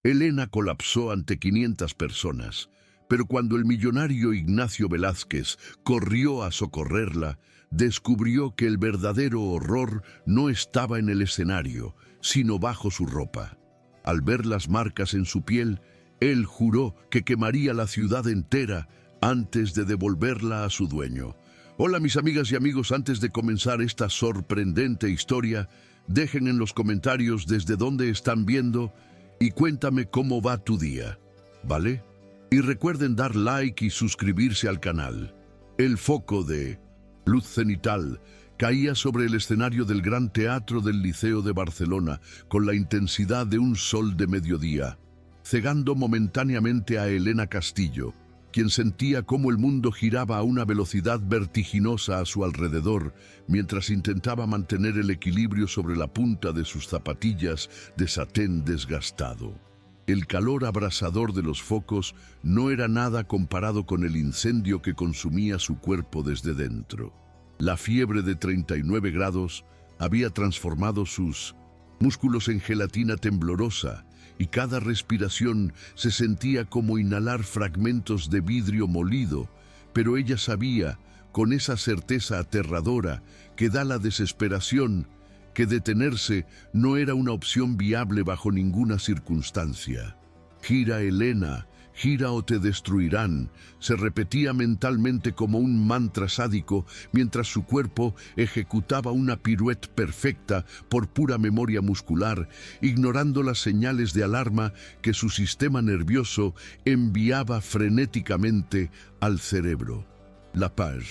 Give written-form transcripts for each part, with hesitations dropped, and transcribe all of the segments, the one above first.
Elena colapsó ante 500 personas, pero cuando el millonario Ignacio Velázquez corrió a socorrerla, descubrió que el verdadero horror no estaba en el escenario, sino bajo su ropa. Al ver las marcas en su piel, él juró que quemaría la ciudad entera antes de devolverla a su dueño. Hola mis amigas y amigos, antes de comenzar esta sorprendente historia, dejen en los comentarios desde dónde están viendo y cuéntame cómo va tu día, ¿vale? Y recuerden dar like y suscribirse al canal. El foco de luz cenital caía sobre el escenario del Gran Teatro del Liceo de Barcelona con la intensidad de un sol de mediodía, cegando momentáneamente a Elena Castillo, quien sentía cómo el mundo giraba a una velocidad vertiginosa a su alrededor mientras intentaba mantener el equilibrio sobre la punta de sus zapatillas de satén desgastado. El calor abrasador de los focos no era nada comparado con el incendio que consumía su cuerpo desde dentro. La fiebre de 39 grados había transformado sus músculos en gelatina temblorosa, y cada respiración se sentía como inhalar fragmentos de vidrio molido, pero ella sabía, con esa certeza aterradora que da la desesperación, que detenerse no era una opción viable bajo ninguna circunstancia. «Gira, Elena, gira o te destruirán», se repetía mentalmente como un mantra sádico mientras su cuerpo ejecutaba una pirueta perfecta por pura memoria muscular, ignorando las señales de alarma que su sistema nervioso enviaba frenéticamente al cerebro. La Paz.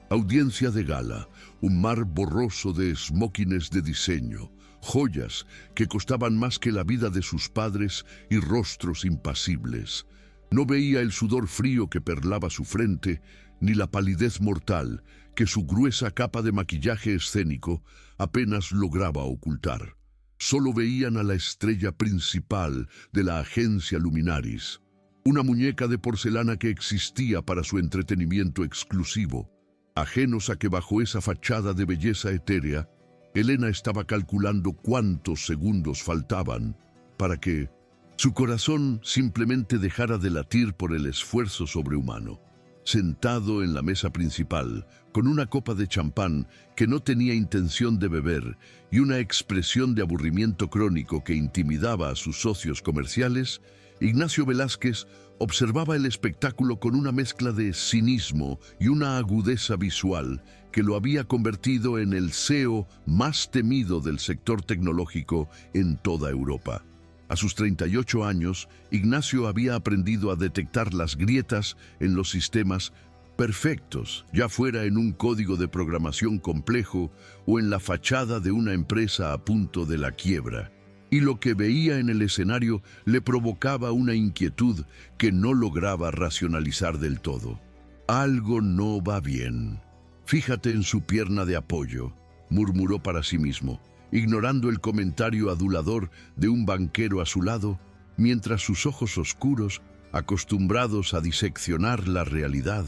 Audiencia de gala, un mar borroso de smokines de diseño, joyas que costaban más que la vida de sus padres y rostros impasibles. No veía el sudor frío que perlaba su frente, ni la palidez mortal que su gruesa capa de maquillaje escénico apenas lograba ocultar. Solo veían a la estrella principal de la agencia Luminaris, una muñeca de porcelana que existía para su entretenimiento exclusivo. Ajenos a que bajo esa fachada de belleza etérea, Elena estaba calculando cuántos segundos faltaban para que su corazón simplemente dejara de latir por el esfuerzo sobrehumano. Sentado en la mesa principal, con una copa de champán que no tenía intención de beber y una expresión de aburrimiento crónico que intimidaba a sus socios comerciales, Ignacio Velázquez observaba el espectáculo con una mezcla de cinismo y una agudeza visual que lo había convertido en el CEO más temido del sector tecnológico en toda Europa. A sus 38 años, Ignacio había aprendido a detectar las grietas en los sistemas perfectos, ya fuera en un código de programación complejo o en la fachada de una empresa a punto de la quiebra. Y lo que veía en el escenario le provocaba una inquietud que no lograba racionalizar del todo. Algo no va bien. «Fíjate en su pierna de apoyo», murmuró para sí mismo, ignorando el comentario adulador de un banquero a su lado, mientras sus ojos oscuros, acostumbrados a diseccionar la realidad,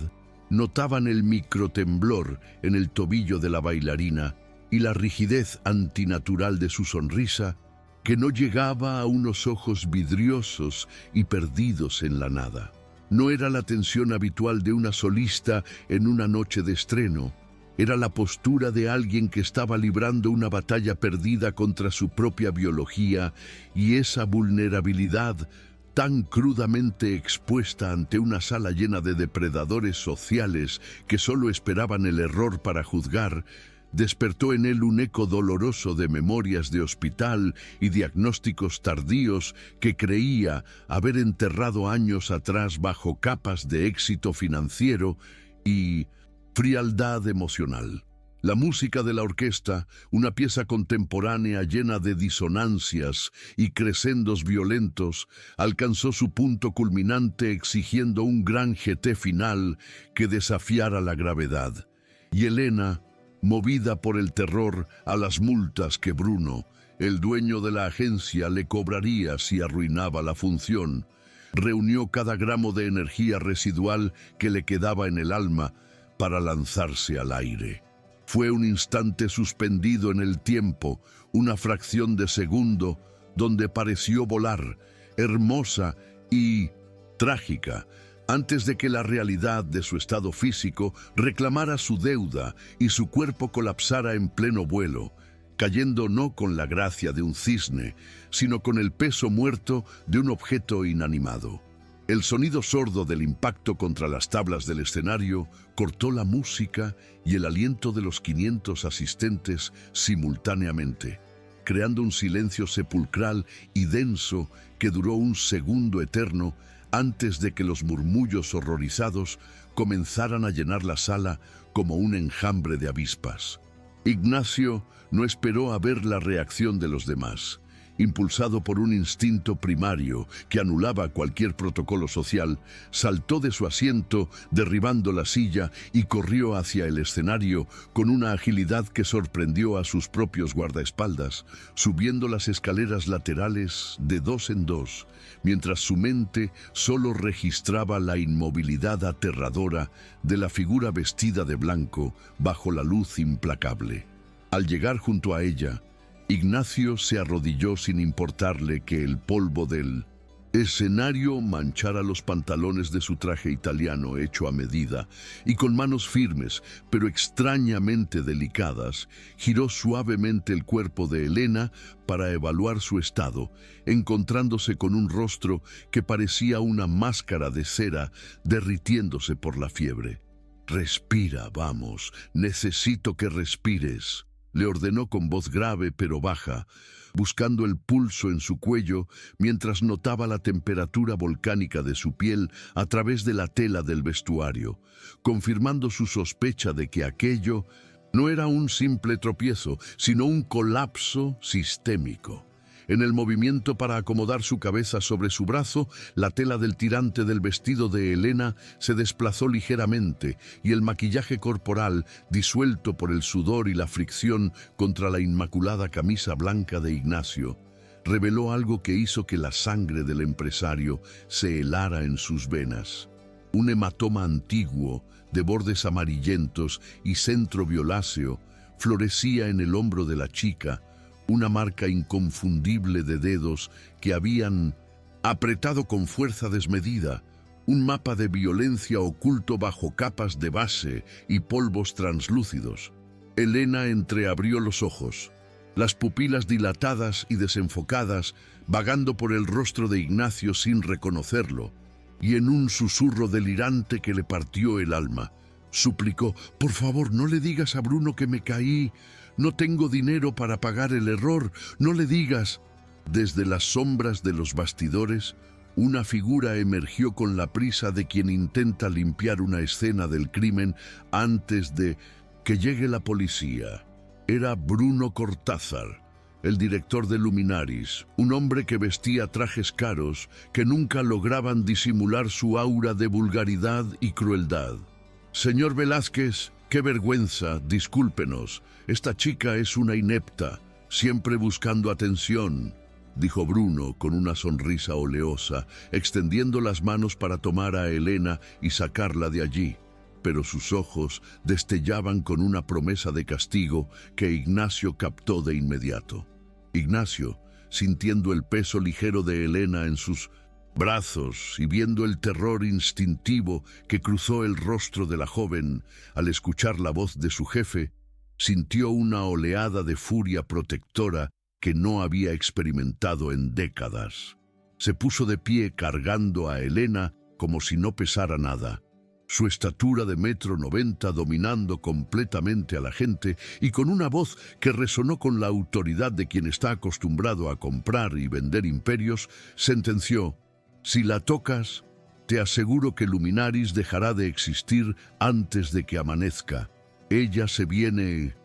notaban el microtemblor en el tobillo de la bailarina y la rigidez antinatural de su sonrisa, que no llegaba a unos ojos vidriosos y perdidos en la nada. No era la tensión habitual de una solista en una noche de estreno. Era la postura de alguien que estaba librando una batalla perdida contra su propia biología, y esa vulnerabilidad tan crudamente expuesta ante una sala llena de depredadores sociales que solo esperaban el error para juzgar, despertó en él un eco doloroso de memorias de hospital y diagnósticos tardíos que creía haber enterrado años atrás bajo capas de éxito financiero y frialdad emocional. La música de la orquesta, una pieza contemporánea llena de disonancias y crescendos violentos, alcanzó su punto culminante exigiendo un gran GT final que desafiara la gravedad. Y Elena, movida por el terror a las multas que Bruno, el dueño de la agencia, le cobraría si arruinaba la función, reunió cada gramo de energía residual que le quedaba en el alma para lanzarse al aire. Fue un instante suspendido en el tiempo, una fracción de segundo, donde pareció volar, hermosa y trágica, antes de que la realidad de su estado físico reclamara su deuda y su cuerpo colapsara en pleno vuelo, cayendo no con la gracia de un cisne, sino con el peso muerto de un objeto inanimado. El sonido sordo del impacto contra las tablas del escenario cortó la música y el aliento de los 500 asistentes simultáneamente, creando un silencio sepulcral y denso que duró un segundo eterno antes de que los murmullos horrorizados comenzaran a llenar la sala como un enjambre de avispas. Ignacio no esperó a ver la reacción de los demás. Impulsado por un instinto primario que anulaba cualquier protocolo social, saltó de su asiento, derribando la silla, y corrió hacia el escenario con una agilidad que sorprendió a sus propios guardaespaldas, subiendo las escaleras laterales de dos en dos, mientras su mente solo registraba la inmovilidad aterradora de la figura vestida de blanco bajo la luz implacable. Al llegar junto a ella, Ignacio se arrodilló sin importarle que el polvo del escenario manchara los pantalones de su traje italiano hecho a medida, y con manos firmes, pero extrañamente delicadas, giró suavemente el cuerpo de Elena para evaluar su estado, encontrándose con un rostro que parecía una máscara de cera derritiéndose por la fiebre. «Respira, vamos, necesito que respires», le ordenó con voz grave pero baja, buscando el pulso en su cuello mientras notaba la temperatura volcánica de su piel a través de la tela del vestuario, confirmando su sospecha de que aquello no era un simple tropiezo, sino un colapso sistémico. En el movimiento para acomodar su cabeza sobre su brazo, la tela del tirante del vestido de Elena se desplazó ligeramente y el maquillaje corporal, disuelto por el sudor y la fricción contra la inmaculada camisa blanca de Ignacio, reveló algo que hizo que la sangre del empresario se helara en sus venas. Un hematoma antiguo, de bordes amarillentos y centro violáceo, florecía en el hombro de la chica, una marca inconfundible de dedos que habían apretado con fuerza desmedida, un mapa de violencia oculto bajo capas de base y polvos translúcidos. Elena entreabrió los ojos, las pupilas dilatadas y desenfocadas, vagando por el rostro de Ignacio sin reconocerlo, y en un susurro delirante que le partió el alma, suplicó: «Por favor, no le digas a Bruno que me caí. No tengo dinero para pagar el error. No le digas». Desde las sombras de los bastidores, una figura emergió con la prisa de quien intenta limpiar una escena del crimen antes de que llegue la policía. Era Bruno Cortázar, el director de Luminaris, un hombre que vestía trajes caros que nunca lograban disimular su aura de vulgaridad y crueldad. «Señor Velázquez, qué vergüenza, discúlpenos. Esta chica es una inepta, siempre buscando atención», dijo Bruno con una sonrisa oleosa, extendiendo las manos para tomar a Elena y sacarla de allí. Pero sus ojos destellaban con una promesa de castigo que Ignacio captó de inmediato. Ignacio, sintiendo el peso ligero de Elena en sus brazos y viendo el terror instintivo que cruzó el rostro de la joven al escuchar la voz de su jefe, sintió una oleada de furia protectora que no había experimentado en décadas. Se puso de pie cargando a Elena como si no pesara nada, su estatura de 1,90 m dominando completamente a la gente, y con una voz que resonó con la autoridad de quien está acostumbrado a comprar y vender imperios, sentenció: «Si la tocas, te aseguro que Luminaris dejará de existir antes de que amanezca. Ella se viene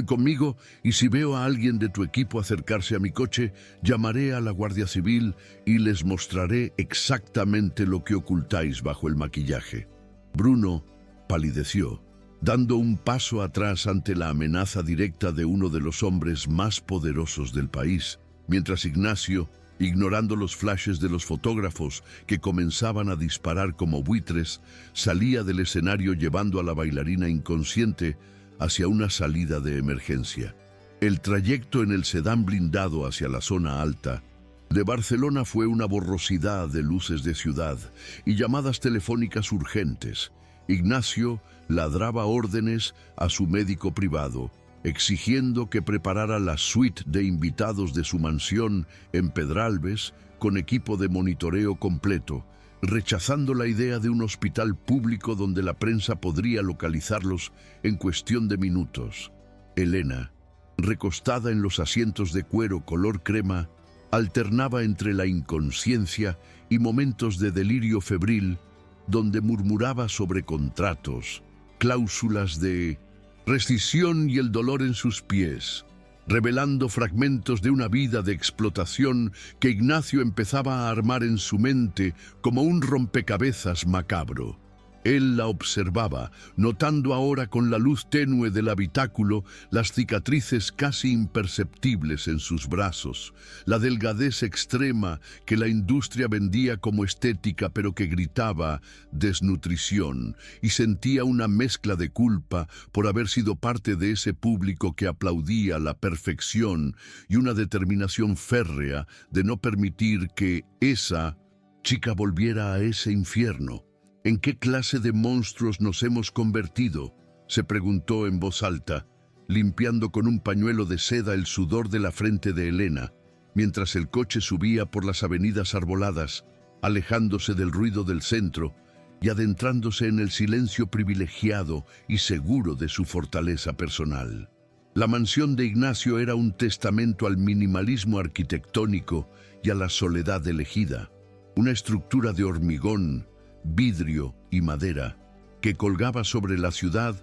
conmigo, y si veo a alguien de tu equipo acercarse a mi coche, llamaré a la Guardia Civil y les mostraré exactamente lo que ocultáis bajo el maquillaje». Bruno palideció, dando un paso atrás ante la amenaza directa de uno de los hombres más poderosos del país, mientras Ignacio, ignorando los flashes de los fotógrafos que comenzaban a disparar como buitres, salía del escenario llevando a la bailarina inconsciente hacia una salida de emergencia. El trayecto en el sedán blindado hacia la zona alta De Barcelona fue una borrosidad de luces de ciudad y llamadas telefónicas urgentes. Ignacio ladraba órdenes a su médico privado, exigiendo que preparara la suite de invitados de su mansión en Pedralbes con equipo de monitoreo completo, rechazando la idea de un hospital público donde la prensa podría localizarlos en cuestión de minutos. Elena, recostada en los asientos de cuero color crema, alternaba entre la inconsciencia y momentos de delirio febril donde murmuraba sobre contratos, cláusulas de rescisión y el dolor en sus pies, revelando fragmentos de una vida de explotación que Ignacio empezaba a armar en su mente como un rompecabezas macabro. Él la observaba, notando ahora con la luz tenue del habitáculo las cicatrices casi imperceptibles en sus brazos, la delgadez extrema que la industria vendía como estética pero que gritaba desnutrición, y sentía una mezcla de culpa por haber sido parte de ese público que aplaudía la perfección y una determinación férrea de no permitir que esa chica volviera a ese infierno. ¿En qué clase de monstruos nos hemos convertido?, se preguntó en voz alta, limpiando con un pañuelo de seda el sudor de la frente de Elena, mientras el coche subía por las avenidas arboladas, alejándose del ruido del centro y adentrándose en el silencio privilegiado y seguro de su fortaleza personal. La mansión de Ignacio era un testamento al minimalismo arquitectónico y a la soledad elegida, una estructura de hormigón, vidrio y madera que colgaba sobre la ciudad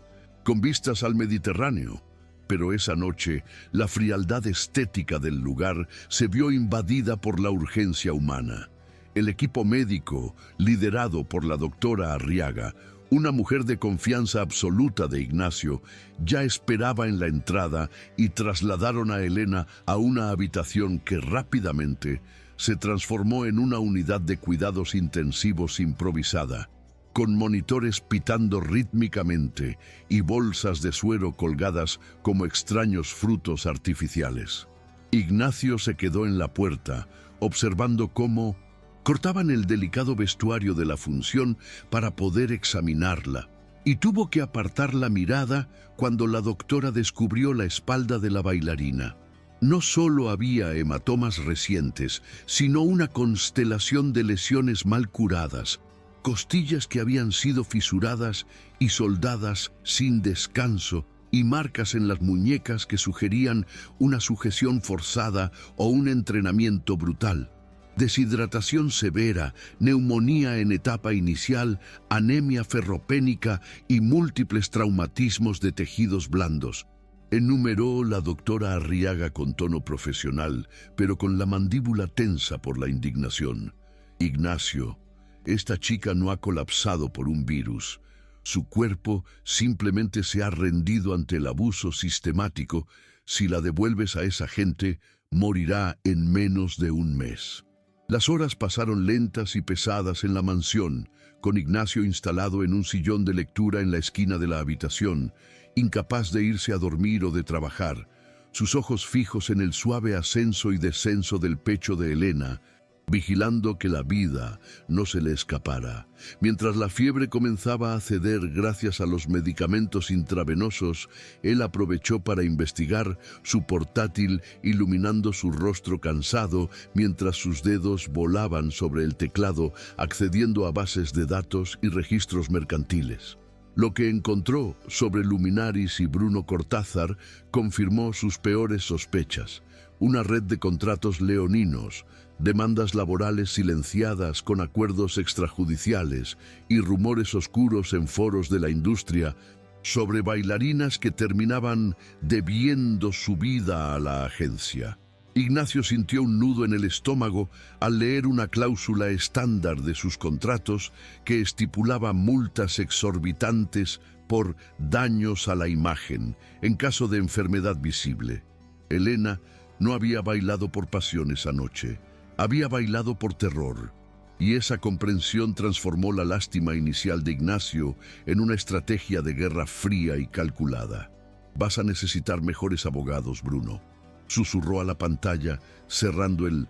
con vistas al Mediterráneo. Pero esa noche, la frialdad estética del lugar se vio invadida por la urgencia humana. El equipo médico, liderado por la doctora Arriaga, una mujer de confianza absoluta de Ignacio, ya esperaba en la entrada y trasladaron a Elena a una habitación que rápidamente se transformó en una unidad de cuidados intensivos improvisada, con monitores pitando rítmicamente y bolsas de suero colgadas como extraños frutos artificiales. Ignacio se quedó en la puerta, observando cómo cortaban el delicado vestuario de la función para poder examinarla, y tuvo que apartar la mirada cuando la doctora descubrió la espalda de la bailarina. No solo había hematomas recientes, sino una constelación de lesiones mal curadas, costillas que habían sido fisuradas y soldadas sin descanso, y marcas en las muñecas que sugerían una sujeción forzada o un entrenamiento brutal. Deshidratación severa, neumonía en etapa inicial, anemia ferropénica y múltiples traumatismos de tejidos blandos. Enumeró la doctora Arriaga con tono profesional, pero con la mandíbula tensa por la indignación. Ignacio, esta chica no ha colapsado por un virus. Su cuerpo simplemente se ha rendido ante el abuso sistemático. Si la devuelves a esa gente, morirá en menos de un mes. Las horas pasaron lentas y pesadas en la mansión, con Ignacio instalado en un sillón de lectura en la esquina de la habitación, incapaz de irse a dormir o de trabajar, sus ojos fijos en el suave ascenso y descenso del pecho de Elena, vigilando que la vida no se le escapara. Mientras la fiebre comenzaba a ceder gracias a los medicamentos intravenosos, él aprovechó para investigar su portátil, iluminando su rostro cansado mientras sus dedos volaban sobre el teclado, accediendo a bases de datos y registros mercantiles. Lo que encontró sobre Luminaris y Bruno Cortázar confirmó sus peores sospechas. Una red de contratos leoninos, demandas laborales silenciadas con acuerdos extrajudiciales y rumores oscuros en foros de la industria sobre bailarinas que terminaban debiendo su vida a la agencia. Ignacio sintió un nudo en el estómago al leer una cláusula estándar de sus contratos que estipulaba multas exorbitantes por daños a la imagen en caso de enfermedad visible. Elena no había bailado por pasión esa noche, había bailado por terror, y esa comprensión transformó la lástima inicial de Ignacio en una estrategia de guerra fría y calculada. «Vas a necesitar mejores abogados, Bruno», susurró a la pantalla, cerrando el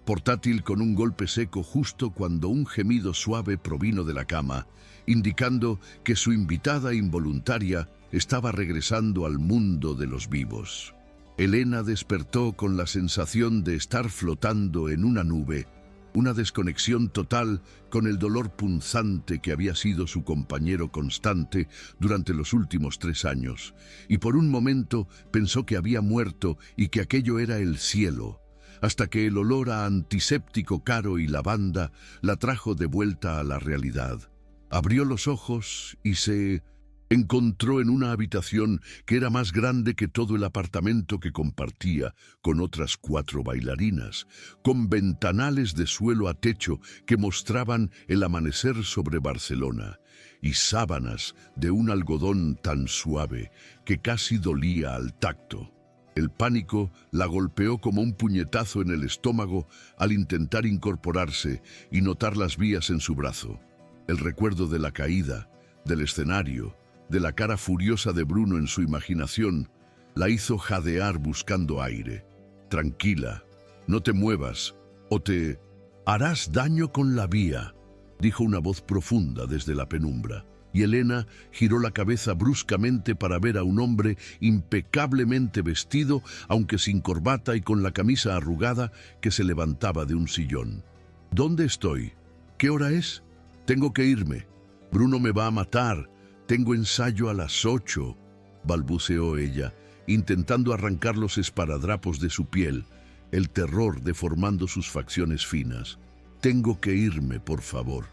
portátil con un golpe seco justo cuando un gemido suave provino de la cama, indicando que su invitada involuntaria estaba regresando al mundo de los vivos. Elena despertó con la sensación de estar flotando en una nube, una desconexión total con el dolor punzante que había sido su compañero constante durante los últimos 3 años, y por un momento pensó que había muerto y que aquello era el cielo, hasta que el olor a antiséptico caro y lavanda la trajo de vuelta a la realidad. Abrió los ojos y se encontró en una habitación que era más grande que todo el apartamento que compartía con otras 4 bailarinas, con ventanales de suelo a techo que mostraban el amanecer sobre Barcelona y sábanas de un algodón tan suave que casi dolía al tacto. El pánico la golpeó como un puñetazo en el estómago al intentar incorporarse y notar las vías en su brazo. El recuerdo de la caída, del escenario, de la cara furiosa de Bruno en su imaginación, la hizo jadear buscando aire. «Tranquila, no te muevas, o te harás daño con la vía», dijo una voz profunda desde la penumbra, y Elena giró la cabeza bruscamente para ver a un hombre impecablemente vestido, aunque sin corbata y con la camisa arrugada, que se levantaba de un sillón. «¿Dónde estoy? ¿Qué hora es? Tengo que irme. Bruno me va a matar. Tengo ensayo a las 8, balbuceó ella, intentando arrancar los esparadrapos de su piel, el terror deformando sus facciones finas. Tengo que irme, por favor.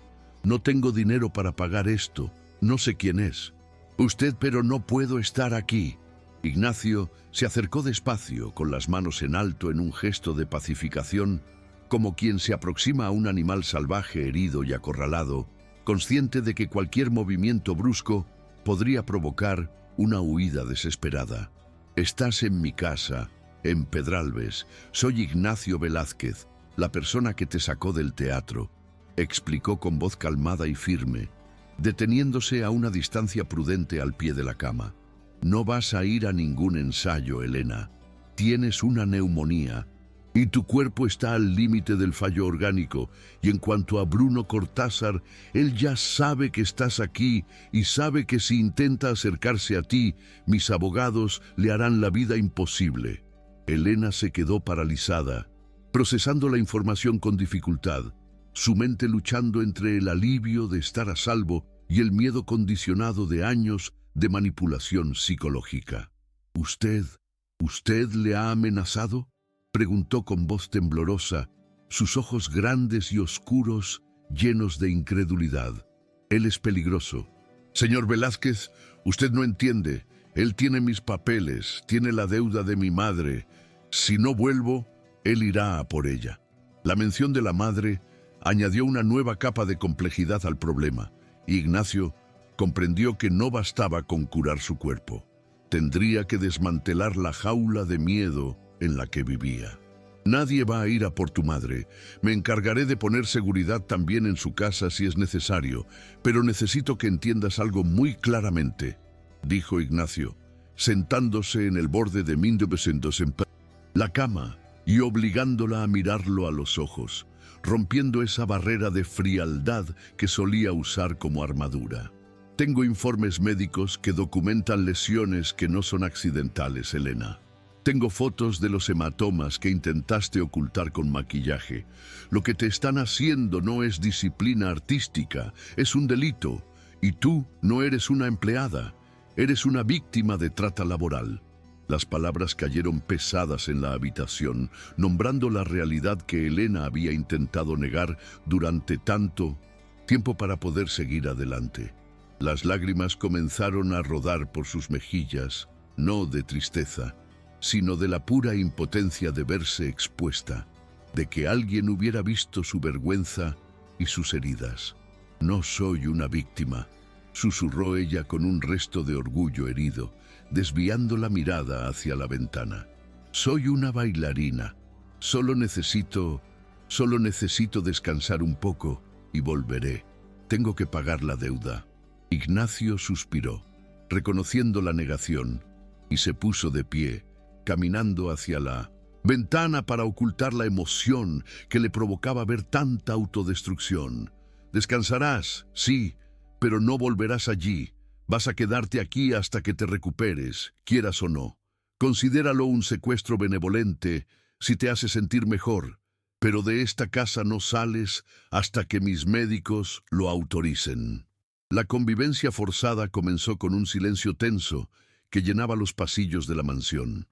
No tengo dinero para pagar esto. No sé quién es. Usted, pero no puedo estar aquí. Ignacio se acercó despacio, con las manos en alto en un gesto de pacificación, como quien se aproxima a un animal salvaje herido y acorralado, consciente de que cualquier movimiento brusco podría provocar una huida desesperada. «Estás en mi casa, en Pedralbes. Soy Ignacio Velázquez, la persona que te sacó del teatro», explicó con voz calmada y firme, deteniéndose a una distancia prudente al pie de la cama. «No vas a ir a ningún ensayo, Elena. Tienes una neumonía y tu cuerpo está al límite del fallo orgánico, y en cuanto a Bruno Cortázar, él ya sabe que estás aquí y sabe que si intenta acercarse a ti, mis abogados le harán la vida imposible». Elena se quedó paralizada, procesando la información con dificultad, su mente luchando entre el alivio de estar a salvo y el miedo condicionado de años de manipulación psicológica. ¿Usted le ha amenazado?», preguntó con voz temblorosa, sus ojos grandes y oscuros llenos de incredulidad. «Él es peligroso. Señor Velázquez, usted no entiende. Él tiene mis papeles, tiene la deuda de mi madre. Si no vuelvo, él irá a por ella». La mención de la madre añadió una nueva capa de complejidad al problema, y Ignacio comprendió que no bastaba con curar su cuerpo. Tendría que desmantelar la jaula de miedo en la que vivía. «Nadie va a ir a por tu madre. Me encargaré de poner seguridad también en su casa si es necesario, pero necesito que entiendas algo muy claramente», dijo Ignacio, sentándose en el borde de la cama y obligándola a mirarlo a los ojos, rompiendo esa barrera de frialdad que solía usar como armadura. «Tengo informes médicos que documentan lesiones que no son accidentales, Elena. Tengo fotos de los hematomas que intentaste ocultar con maquillaje. Lo que te están haciendo no es disciplina artística, es un delito. Y tú no eres una empleada, eres una víctima de trata laboral». Las palabras cayeron pesadas en la habitación, nombrando la realidad que Elena había intentado negar durante tanto tiempo para poder seguir adelante. Las lágrimas comenzaron a rodar por sus mejillas, no de tristeza, sino de la pura impotencia de verse expuesta, de que alguien hubiera visto su vergüenza y sus heridas. «No soy una víctima», susurró ella con un resto de orgullo herido, desviando la mirada hacia la ventana. «Soy una bailarina. Solo necesito descansar un poco y volveré. Tengo que pagar la deuda». Ignacio suspiró, reconociendo la negación, y se puso de pie, caminando hacia la Ventana para ocultar la emoción que le provocaba ver tanta autodestrucción. Descansarás, sí, pero no volverás allí. Vas a quedarte aquí hasta que te recuperes, quieras o no. Considéralo un secuestro benevolente si te hace sentir mejor, pero de esta casa no sales hasta que mis médicos lo autoricen. La convivencia forzada comenzó con un silencio tenso que llenaba los pasillos de la mansión.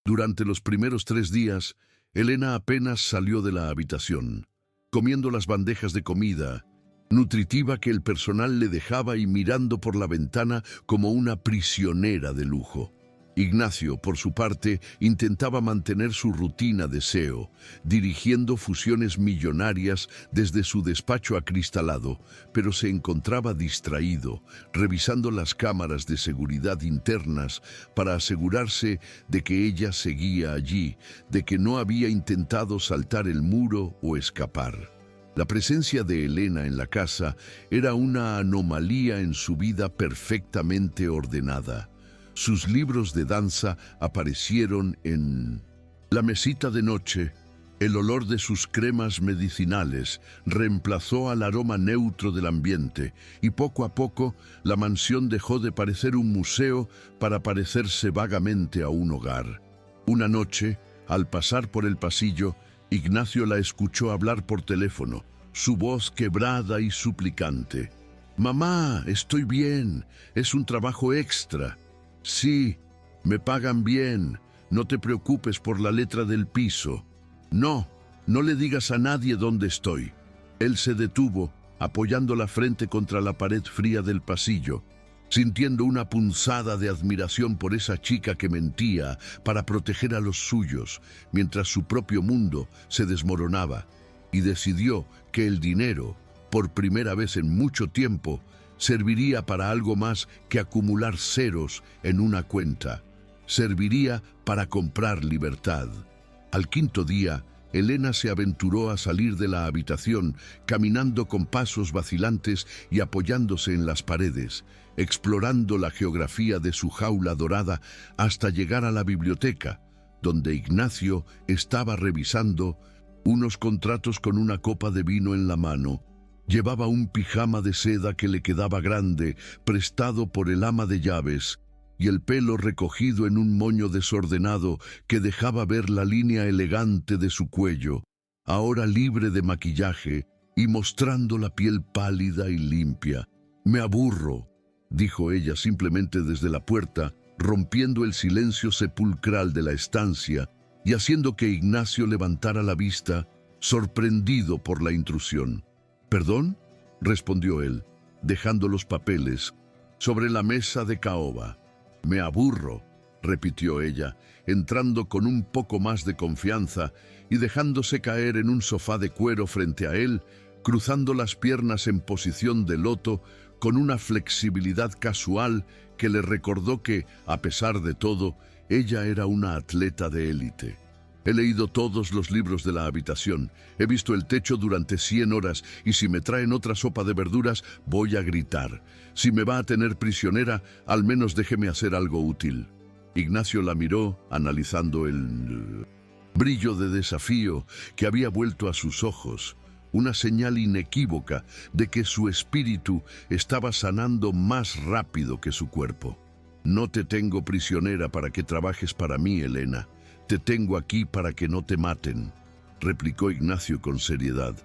Durante los primeros 3 días, Elena apenas salió de la habitación, comiendo las bandejas de comida nutritiva que el personal le dejaba y mirando por la ventana como una prisionera de lujo. Ignacio, por su parte, intentaba mantener su rutina de SEO, dirigiendo fusiones millonarias desde su despacho acristalado, pero se encontraba distraído, revisando las cámaras de seguridad internas para asegurarse de que ella seguía allí, de que no había intentado saltar el muro o escapar. La presencia de Elena en la casa era una anomalía en su vida perfectamente ordenada. Sus libros de danza aparecieron en la mesita de noche. El olor de sus cremas medicinales reemplazó al aroma neutro del ambiente y poco a poco la mansión dejó de parecer un museo para parecerse vagamente a un hogar. Una noche, al pasar por el pasillo, Ignacio la escuchó hablar por teléfono, su voz quebrada y suplicante. «Mamá, estoy bien, es un trabajo extra». «Sí, me pagan bien, no te preocupes por la letra del piso». «No, no le digas a nadie dónde estoy». Él se detuvo, apoyando la frente contra la pared fría del pasillo, sintiendo una punzada de admiración por esa chica que mentía para proteger a los suyos, mientras su propio mundo se desmoronaba, y decidió que el dinero, por primera vez en mucho tiempo, serviría para algo más que acumular ceros en una cuenta. Serviría para comprar libertad. Al 5.º día, Elena se aventuró a salir de la habitación, caminando con pasos vacilantes y apoyándose en las paredes, explorando la geografía de su jaula dorada hasta llegar a la biblioteca, donde Ignacio estaba revisando unos contratos con una copa de vino en la mano. Llevaba un pijama de seda que le quedaba grande, prestado por el ama de llaves, y el pelo recogido en un moño desordenado que dejaba ver la línea elegante de su cuello, ahora libre de maquillaje y mostrando la piel pálida y limpia. «Me aburro», dijo ella simplemente desde la puerta, rompiendo el silencio sepulcral de la estancia y haciendo que Ignacio levantara la vista, sorprendido por la intrusión. «¿Perdón?», respondió él, dejando los papeles sobre la mesa de caoba. «Me aburro», repitió ella, entrando con un poco más de confianza y dejándose caer en un sofá de cuero frente a él, cruzando las piernas en posición de loto con una flexibilidad casual que le recordó que, a pesar de todo, ella era una atleta de élite. «He leído todos los libros de la habitación, he visto el techo durante 100 horas y si me traen otra sopa de verduras voy a gritar. Si me va a tener prisionera, al menos déjeme hacer algo útil». Ignacio la miró, analizando el brillo de desafío que había vuelto a sus ojos, una señal inequívoca de que su espíritu estaba sanando más rápido que su cuerpo. «No te tengo prisionera para que trabajes para mí, Elena. Te tengo aquí para que no te maten», replicó Ignacio con seriedad,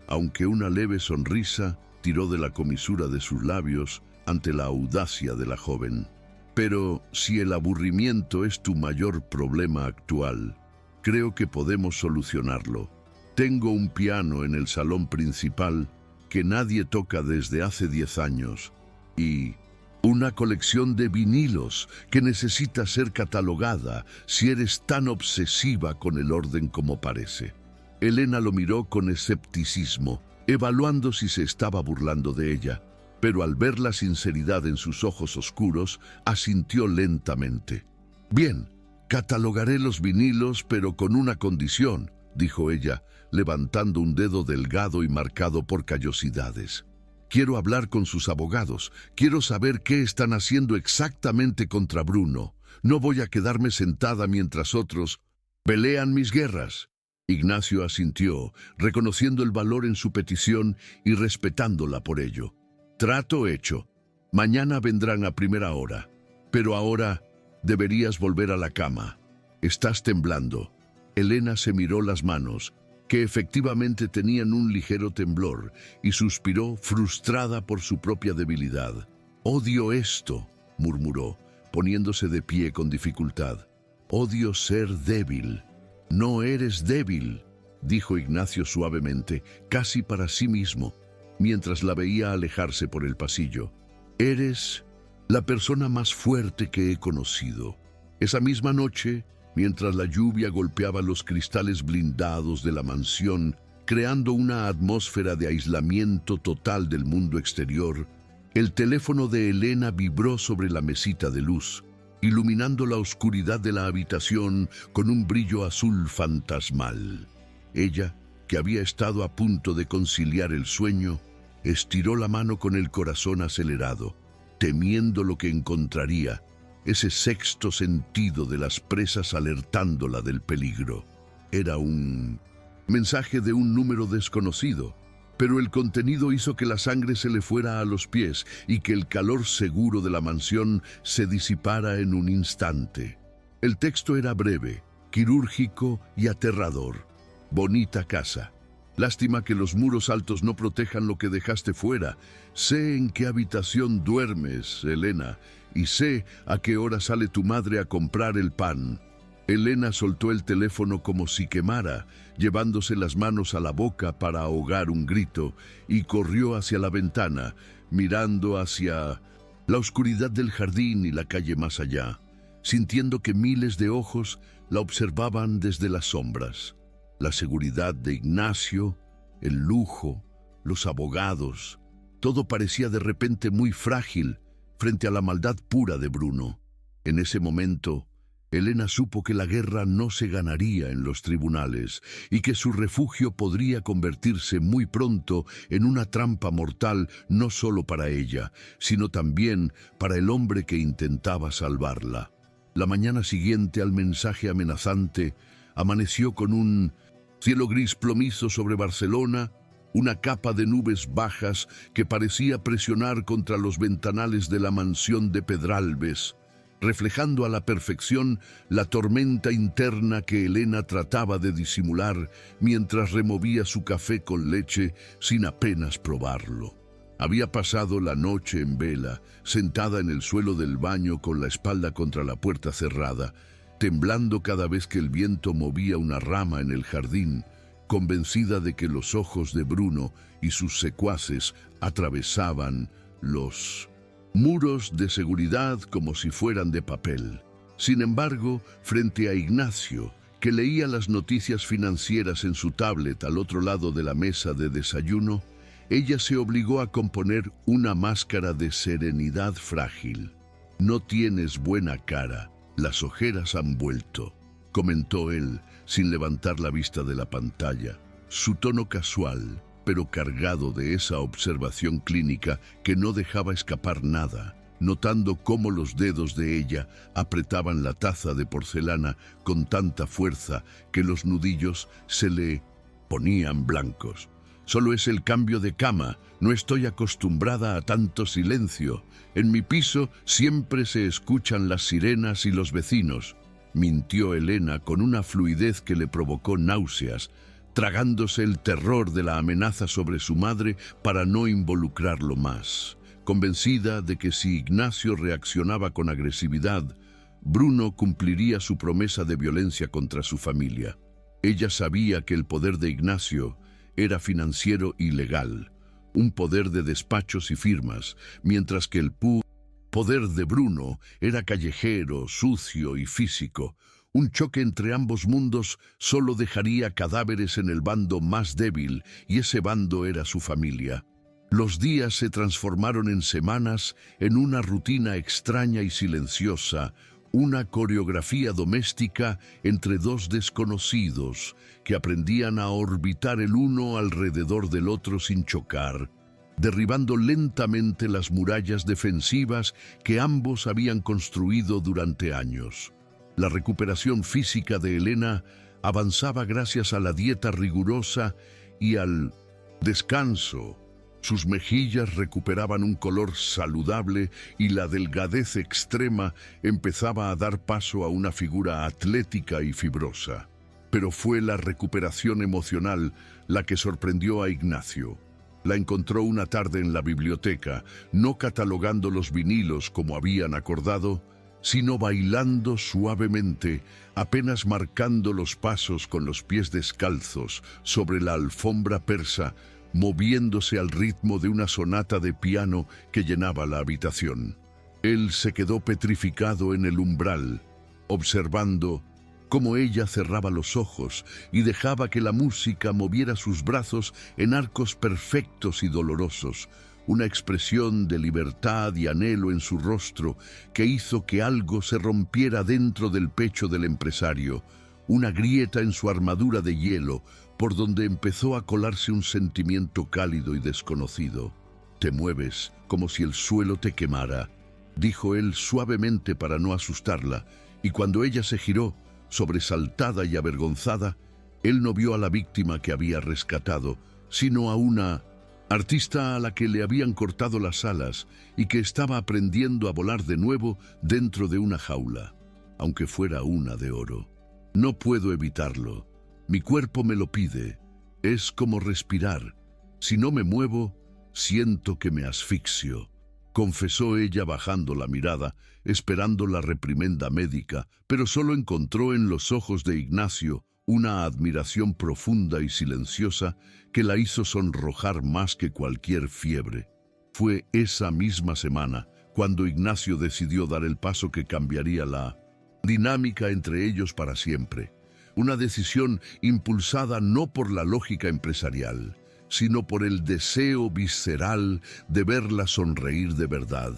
aunque una leve sonrisa tiró de la comisura de sus labios ante la audacia de la joven. «Pero si el aburrimiento es tu mayor problema actual, creo que podemos solucionarlo. Tengo un piano en el salón principal que nadie toca desde hace 10 años y una colección de vinilos que necesita ser catalogada si eres tan obsesiva con el orden como parece». Elena lo miró con escepticismo, evaluando si se estaba burlando de ella, pero al ver la sinceridad en sus ojos oscuros, asintió lentamente. «Bien, catalogaré los vinilos, pero con una condición», dijo ella, levantando un dedo delgado y marcado por callosidades. «Quiero hablar con sus abogados. Quiero saber qué están haciendo exactamente contra Bruno. No voy a quedarme sentada mientras otros...» Pelean mis guerras. Ignacio asintió, reconociendo el valor en su petición y respetándola por ello. Trato hecho. Mañana vendrán a primera hora. Pero ahora deberías volver a la cama. Estás temblando. Elena se miró las manos, que efectivamente tenían un ligero temblor, y suspiró frustrada por su propia debilidad. «Odio esto», murmuró, poniéndose de pie con dificultad. «Odio ser débil». «No eres débil», dijo Ignacio suavemente, casi para sí mismo, mientras la veía alejarse por el pasillo. «Eres la persona más fuerte que he conocido». Esa misma noche, mientras la lluvia golpeaba los cristales blindados de la mansión, creando una atmósfera de aislamiento total del mundo exterior, el teléfono de Elena vibró sobre la mesita de luz, iluminando la oscuridad de la habitación con un brillo azul fantasmal. Ella, que había estado a punto de conciliar el sueño, estiró la mano con el corazón acelerado, temiendo lo que encontraría, ese sexto sentido de las presas alertándola del peligro. Era un mensaje de un número desconocido, pero el contenido hizo que la sangre se le fuera a los pies y que el calor seguro de la mansión se disipara en un instante. El texto era breve, quirúrgico y aterrador. «Bonita casa. Lástima que los muros altos no protejan lo que dejaste fuera. Sé en qué habitación duermes, Elena, y sé a qué hora sale tu madre a comprar el pan». Elena soltó el teléfono como si quemara, llevándose las manos a la boca para ahogar un grito, y corrió hacia la ventana, mirando hacia la oscuridad del jardín y la calle más allá, sintiendo que miles de ojos la observaban desde las sombras. La seguridad de Ignacio, el lujo, los abogados, todo parecía de repente muy frágil frente a la maldad pura de Bruno. En ese momento, Elena supo que la guerra no se ganaría en los tribunales y que su refugio podría convertirse muy pronto en una trampa mortal no solo para ella, sino también para el hombre que intentaba salvarla. La mañana siguiente al mensaje amenazante, amaneció con un cielo gris plomizo sobre Barcelona, una capa de nubes bajas que parecía presionar contra los ventanales de la mansión de Pedralbes, reflejando a la perfección la tormenta interna que Elena trataba de disimular mientras removía su café con leche sin apenas probarlo. Había pasado la noche en vela, sentada en el suelo del baño con la espalda contra la puerta cerrada, temblando cada vez que el viento movía una rama en el jardín, convencida de que los ojos de Bruno y sus secuaces atravesaban los muros de seguridad como si fueran de papel. Sin embargo, frente a Ignacio, que leía las noticias financieras en su tablet al otro lado de la mesa de desayuno, ella se obligó a componer una máscara de serenidad frágil. «No tienes buena cara, las ojeras han vuelto», comentó él, sin levantar la vista de la pantalla. Su tono casual, pero cargado de esa observación clínica que no dejaba escapar nada, notando cómo los dedos de ella apretaban la taza de porcelana con tanta fuerza que los nudillos se le ponían blancos. «Solo es el cambio de cama, no estoy acostumbrada a tanto silencio. En mi piso siempre se escuchan las sirenas y los vecinos», mintió Elena con una fluidez que le provocó náuseas, tragándose el terror de la amenaza sobre su madre para no involucrarlo más, convencida de que si Ignacio reaccionaba con agresividad, Bruno cumpliría su promesa de violencia contra su familia. Ella sabía que el poder de Ignacio era financiero y legal, un poder de despachos y firmas, mientras que el poder de Bruno era callejero, sucio y físico. Un choque entre ambos mundos solo dejaría cadáveres en el bando más débil, y ese bando era su familia. Los días se transformaron en semanas, en una rutina extraña y silenciosa, una coreografía doméstica entre dos desconocidos que aprendían a orbitar el uno alrededor del otro sin chocar, derribando lentamente las murallas defensivas que ambos habían construido durante años. La recuperación física de Elena avanzaba gracias a la dieta rigurosa y al descanso. Sus mejillas recuperaban un color saludable y la delgadez extrema empezaba a dar paso a una figura atlética y fibrosa. Pero fue la recuperación emocional la que sorprendió a Ignacio. La encontró una tarde en la biblioteca, no catalogando los vinilos como habían acordado, sino bailando suavemente, apenas marcando los pasos con los pies descalzos sobre la alfombra persa, moviéndose al ritmo de una sonata de piano que llenaba la habitación. Él se quedó petrificado en el umbral, observando cómo ella cerraba los ojos y dejaba que la música moviera sus brazos en arcos perfectos y dolorosos, una expresión de libertad y anhelo en su rostro que hizo que algo se rompiera dentro del pecho del empresario, una grieta en su armadura de hielo, por donde empezó a colarse un sentimiento cálido y desconocido. «Te mueves como si el suelo te quemara», dijo él suavemente para no asustarla, y cuando ella se giró, sobresaltada y avergonzada, él no vio a la víctima que había rescatado, sino a una artista a la que le habían cortado las alas y que estaba aprendiendo a volar de nuevo dentro de una jaula, aunque fuera una de oro. «No puedo evitarlo. Mi cuerpo me lo pide. Es como respirar. Si no me muevo, siento que me asfixio», confesó ella bajando la mirada, esperando la reprimenda médica, pero solo encontró en los ojos de Ignacio una admiración profunda y silenciosa que la hizo sonrojar más que cualquier fiebre. Fue esa misma semana cuando Ignacio decidió dar el paso que cambiaría la dinámica entre ellos para siempre. Una decisión impulsada no por la lógica empresarial, sino por el deseo visceral de verla sonreír de verdad,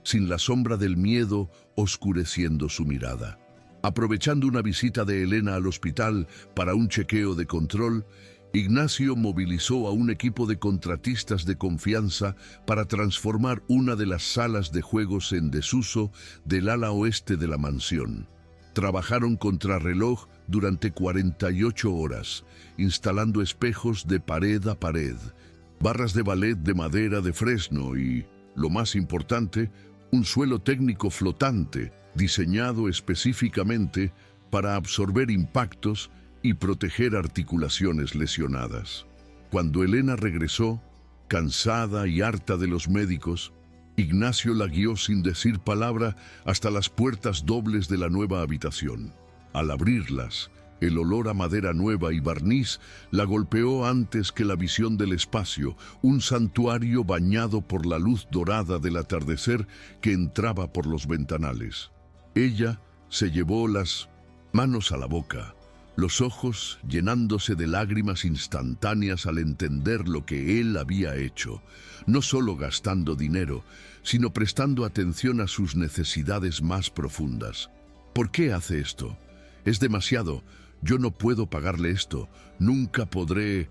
sin la sombra del miedo oscureciendo su mirada. Aprovechando una visita de Elena al hospital para un chequeo de control, Ignacio movilizó a un equipo de contratistas de confianza para transformar una de las salas de juegos en desuso del ala oeste de la mansión. Trabajaron contrarreloj durante 48 horas, instalando espejos de pared a pared, barras de ballet de madera de fresno y, lo más importante, un suelo técnico flotante, diseñado específicamente para absorber impactos y proteger articulaciones lesionadas. Cuando Elena regresó, cansada y harta de los médicos, Ignacio la guió sin decir palabra hasta las puertas dobles de la nueva habitación. Al abrirlas, el olor a madera nueva y barniz la golpeó antes que la visión del espacio, un santuario bañado por la luz dorada del atardecer que entraba por los ventanales. Ella se llevó las manos a la boca, los ojos llenándose de lágrimas instantáneas al entender lo que él había hecho, no solo gastando dinero, sino prestando atención a sus necesidades más profundas. ¿Por qué hace esto? Es demasiado. Yo no puedo pagarle esto. Nunca podré,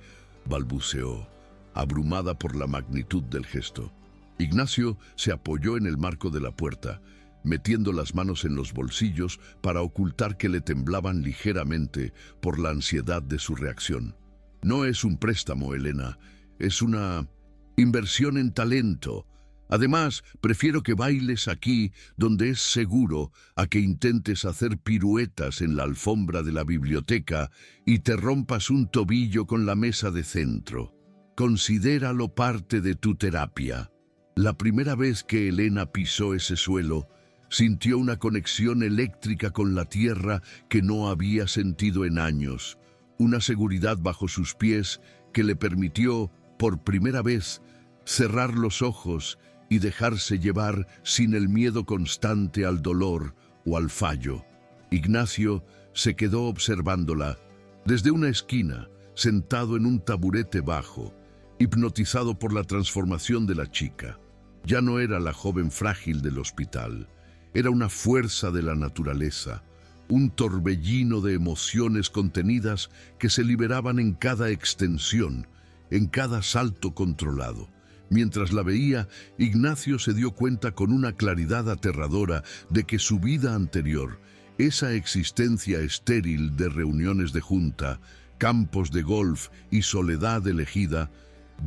balbuceó, abrumada por la magnitud del gesto. Ignacio se apoyó en el marco de la puerta, metiendo las manos en los bolsillos para ocultar que le temblaban ligeramente por la ansiedad de su reacción. No es un préstamo, Elena. Es una inversión en talento. Además, prefiero que bailes aquí, donde es seguro, a que intentes hacer piruetas en la alfombra de la biblioteca y te rompas un tobillo con la mesa de centro. Considéralo parte de tu terapia. La primera vez que Elena pisó ese suelo, sintió una conexión eléctrica con la tierra que no había sentido en años, una seguridad bajo sus pies que le permitió, por primera vez, cerrar los ojos y dejarse llevar sin el miedo constante al dolor o al fallo. Ignacio se quedó observándola desde una esquina, sentado en un taburete bajo, hipnotizado por la transformación de la chica. Ya no era la joven frágil del hospital, era una fuerza de la naturaleza, un torbellino de emociones contenidas que se liberaban en cada extensión, en cada salto controlado. Mientras la veía, Ignacio se dio cuenta con una claridad aterradora de que su vida anterior, Esa existencia estéril de reuniones de junta, campos de golf y soledad elegida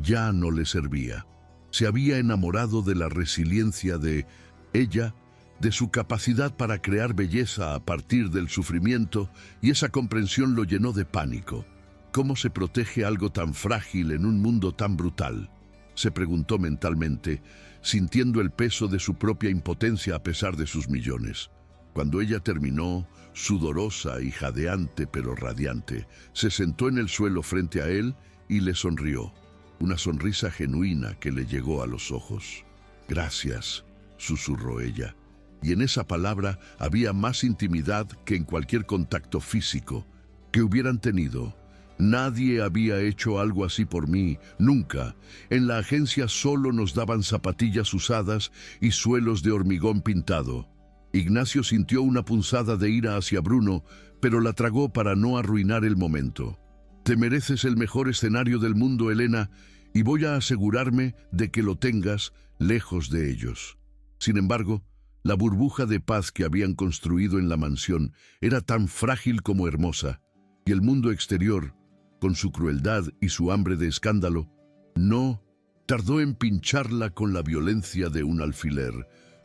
ya no le servía. Se había enamorado de la resiliencia de ella, de su capacidad para crear belleza a partir del sufrimiento, y esa comprensión lo llenó de pánico. ¿Cómo se protege algo tan frágil en un mundo tan brutal?, se preguntó mentalmente, sintiendo el peso de su propia impotencia a pesar de sus millones. Cuando ella terminó, sudorosa y jadeante pero radiante, se sentó en el suelo frente a él y le sonrió, una sonrisa genuina que le llegó a los ojos. «Gracias», susurró ella, y en esa palabra había más intimidad que en cualquier contacto físico que hubieran tenido. Nadie había hecho algo así por mí, nunca. En la agencia solo nos daban zapatillas usadas y suelos de hormigón pintado. Ignacio sintió una punzada de ira hacia Bruno, pero la tragó para no arruinar el momento. «Te mereces el mejor escenario del mundo, Elena, y voy a asegurarme de que lo tengas lejos de ellos». Sin embargo, la burbuja de paz que habían construido en la mansión era tan frágil como hermosa, y el mundo exterior, con su crueldad y su hambre de escándalo, no tardó en pincharla con la violencia de un alfiler.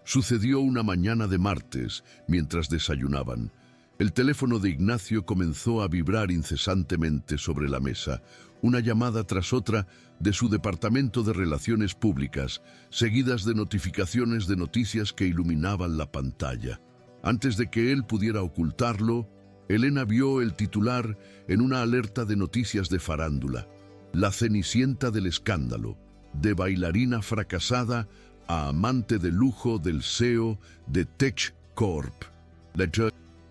Sucedió una mañana de martes, mientras desayunaban. El teléfono de Ignacio comenzó a vibrar incesantemente sobre la mesa, una llamada tras otra de su departamento de relaciones públicas, seguidas de notificaciones de noticias que iluminaban la pantalla. Antes de que él pudiera ocultarlo, Elena vio el titular en una alerta de noticias de farándula: «La cenicienta del escándalo, de bailarina fracasada a amante de lujo del CEO de Tech Corp».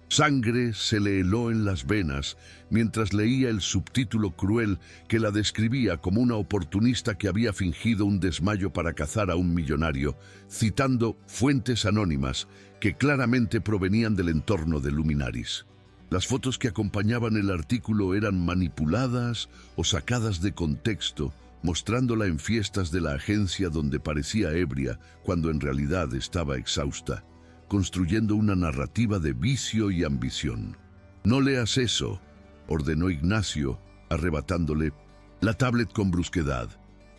Sangre se le heló en las venas mientras leía el subtítulo cruel que la describía como una oportunista que había fingido un desmayo para cazar a un millonario, citando fuentes anónimas que claramente provenían del entorno de Luminaris. Las fotos que acompañaban el artículo eran manipuladas o sacadas de contexto, mostrándola en fiestas de la agencia donde parecía ebria cuando en realidad estaba exhausta, construyendo una narrativa de vicio y ambición. «No leas eso», ordenó Ignacio, arrebatándole la tablet con brusquedad,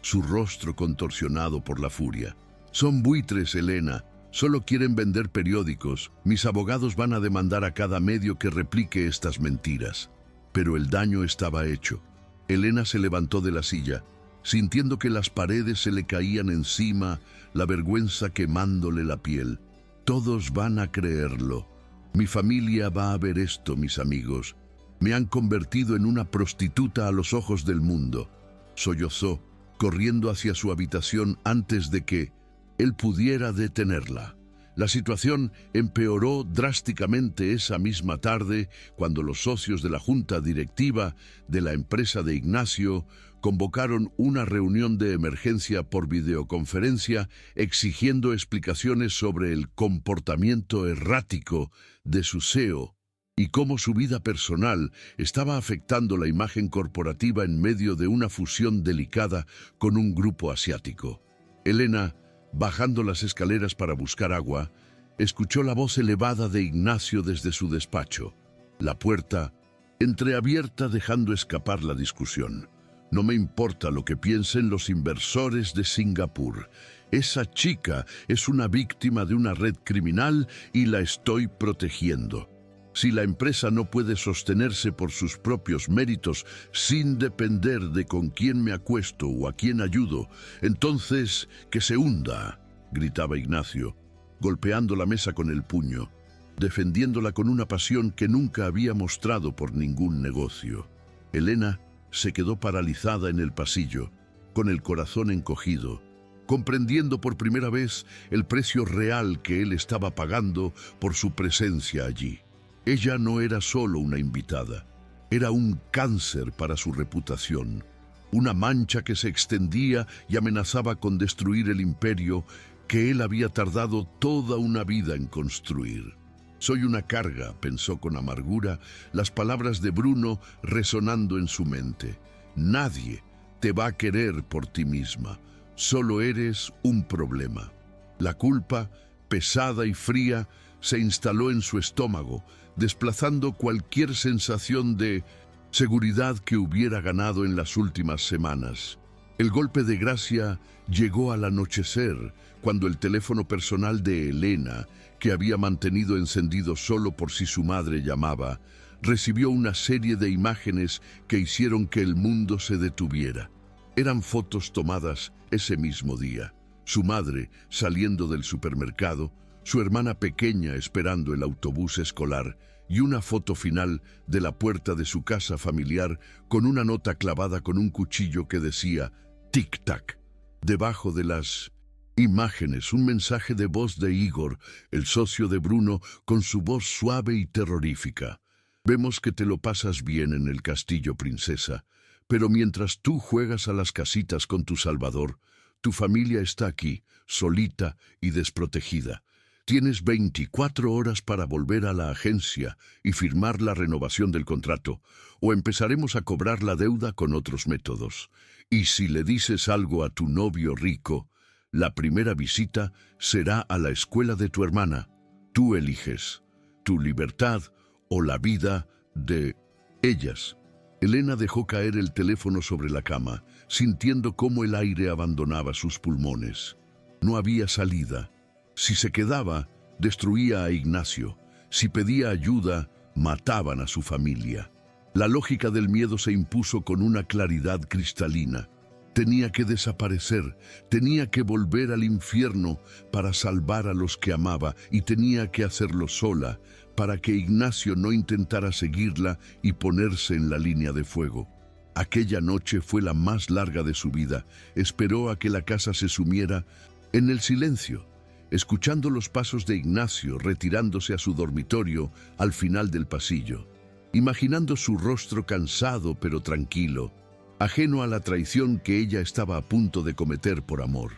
su rostro contorsionado por la furia. «Son buitres, Elena. Solo quieren vender periódicos. Mis abogados van a demandar a cada medio que replique estas mentiras». Pero el daño estaba hecho. Elena se levantó de la silla, sintiendo que las paredes se le caían encima, la vergüenza quemándole la piel. «Todos van a creerlo. Mi familia va a ver esto, mis amigos. Me han convertido en una prostituta a los ojos del mundo», sollozó, corriendo hacia su habitación antes de que él pudiera detenerla. La situación empeoró drásticamente esa misma tarde cuando los socios de la junta directiva de la empresa de Ignacio convocaron una reunión de emergencia por videoconferencia exigiendo explicaciones sobre el comportamiento errático de su CEO y cómo su vida personal estaba afectando la imagen corporativa en medio de una fusión delicada con un grupo asiático. Elena, bajando las escaleras para buscar agua, escuchó la voz elevada de Ignacio desde su despacho, la puerta entreabierta dejando escapar la discusión. «No me importa lo que piensen los inversores de Singapur. Esa chica es una víctima de una red criminal y la estoy protegiendo. Si la empresa no puede sostenerse por sus propios méritos sin depender de con quién me acuesto o a quién ayudo, entonces que se hunda», gritaba Ignacio, golpeando la mesa con el puño, defendiéndola con una pasión que nunca había mostrado por ningún negocio. Elena se quedó paralizada en el pasillo, con el corazón encogido, comprendiendo por primera vez el precio real que él estaba pagando por su presencia allí. Ella no era solo una invitada, era un cáncer para su reputación, una mancha que se extendía y amenazaba con destruir el imperio que él había tardado toda una vida en construir. «Soy una carga», pensó con amargura, las palabras de Bruno resonando en su mente. «Nadie te va a querer por ti misma, solo eres un problema». La culpa, pesada y fría, se instaló en su estómago, desplazando cualquier sensación de seguridad que hubiera ganado en las últimas semanas. El golpe de gracia llegó al anochecer, cuando el teléfono personal de Elena, que había mantenido encendido solo por si su madre llamaba, recibió una serie de imágenes que hicieron que el mundo se detuviera. Eran fotos tomadas ese mismo día. Su madre saliendo del supermercado, su hermana pequeña esperando el autobús escolar y una foto final de la puerta de su casa familiar con una nota clavada con un cuchillo que decía tic-tac. Debajo de las imágenes, un mensaje de voz de Igor, el socio de Bruno, con su voz suave y terrorífica. Vemos que te lo pasas bien en el castillo, princesa, pero mientras tú juegas a las casitas con tu Salvador, tu familia está aquí, solita y desprotegida. Tienes 24 horas para volver a la agencia y firmar la renovación del contrato, o empezaremos a cobrar la deuda con otros métodos. Y si le dices algo a tu novio rico, la primera visita será a la escuela de tu hermana. Tú eliges tu libertad o la vida de ellas. Elena dejó caer el teléfono sobre la cama, sintiendo cómo el aire abandonaba sus pulmones. No había salida. Si se quedaba, destruía a Ignacio. Si pedía ayuda, mataban a su familia. La lógica del miedo se impuso con una claridad cristalina. Tenía que desaparecer, tenía que volver al infierno para salvar a los que amaba y tenía que hacerlo sola para que Ignacio no intentara seguirla y ponerse en la línea de fuego. Aquella noche fue la más larga de su vida. Esperó a que la casa se sumiera en el silencio, escuchando los pasos de Ignacio retirándose a su dormitorio al final del pasillo, imaginando su rostro cansado pero tranquilo, ajeno a la traición que ella estaba a punto de cometer por amor.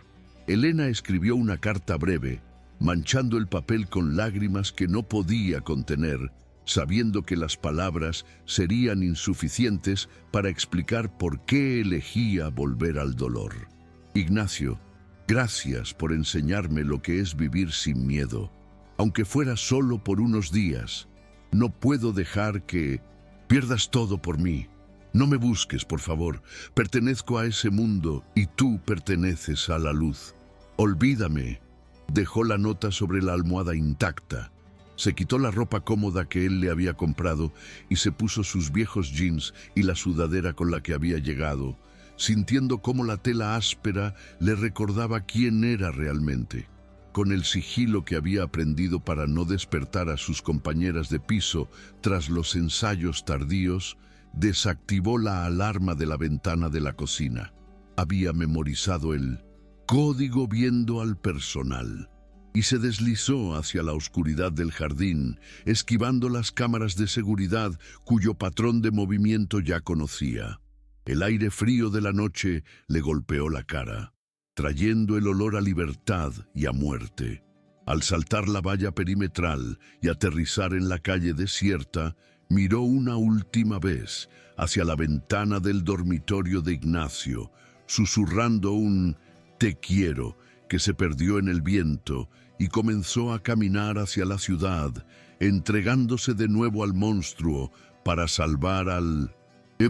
Elena escribió una carta breve, manchando el papel con lágrimas que no podía contener, sabiendo que las palabras serían insuficientes para explicar por qué elegía volver al dolor. Ignacio, gracias por enseñarme lo que es vivir sin miedo. Aunque fuera solo por unos días, no puedo dejar que pierdas todo por mí. No me busques, por favor. Pertenezco a ese mundo y tú perteneces a la luz. Olvídame. Dejó la nota sobre la almohada intacta. Se quitó la ropa cómoda que él le había comprado y se puso sus viejos jeans y la sudadera con la que había llegado, sintiendo cómo la tela áspera le recordaba quién era realmente. Con el sigilo que había aprendido para no despertar a sus compañeras de piso tras los ensayos tardíos, desactivó la alarma de la ventana de la cocina. Había memorizado el código viendo al personal y se deslizó hacia la oscuridad del jardín, esquivando las cámaras de seguridad cuyo patrón de movimiento ya conocía. El aire frío de la noche le golpeó la cara, trayendo el olor a libertad y a muerte. Al saltar la valla perimetral y aterrizar en la calle desierta, miró una última vez hacia la ventana del dormitorio de Ignacio, susurrando un «te quiero» que se perdió en el viento y comenzó a caminar hacia la ciudad, entregándose de nuevo al monstruo para salvar al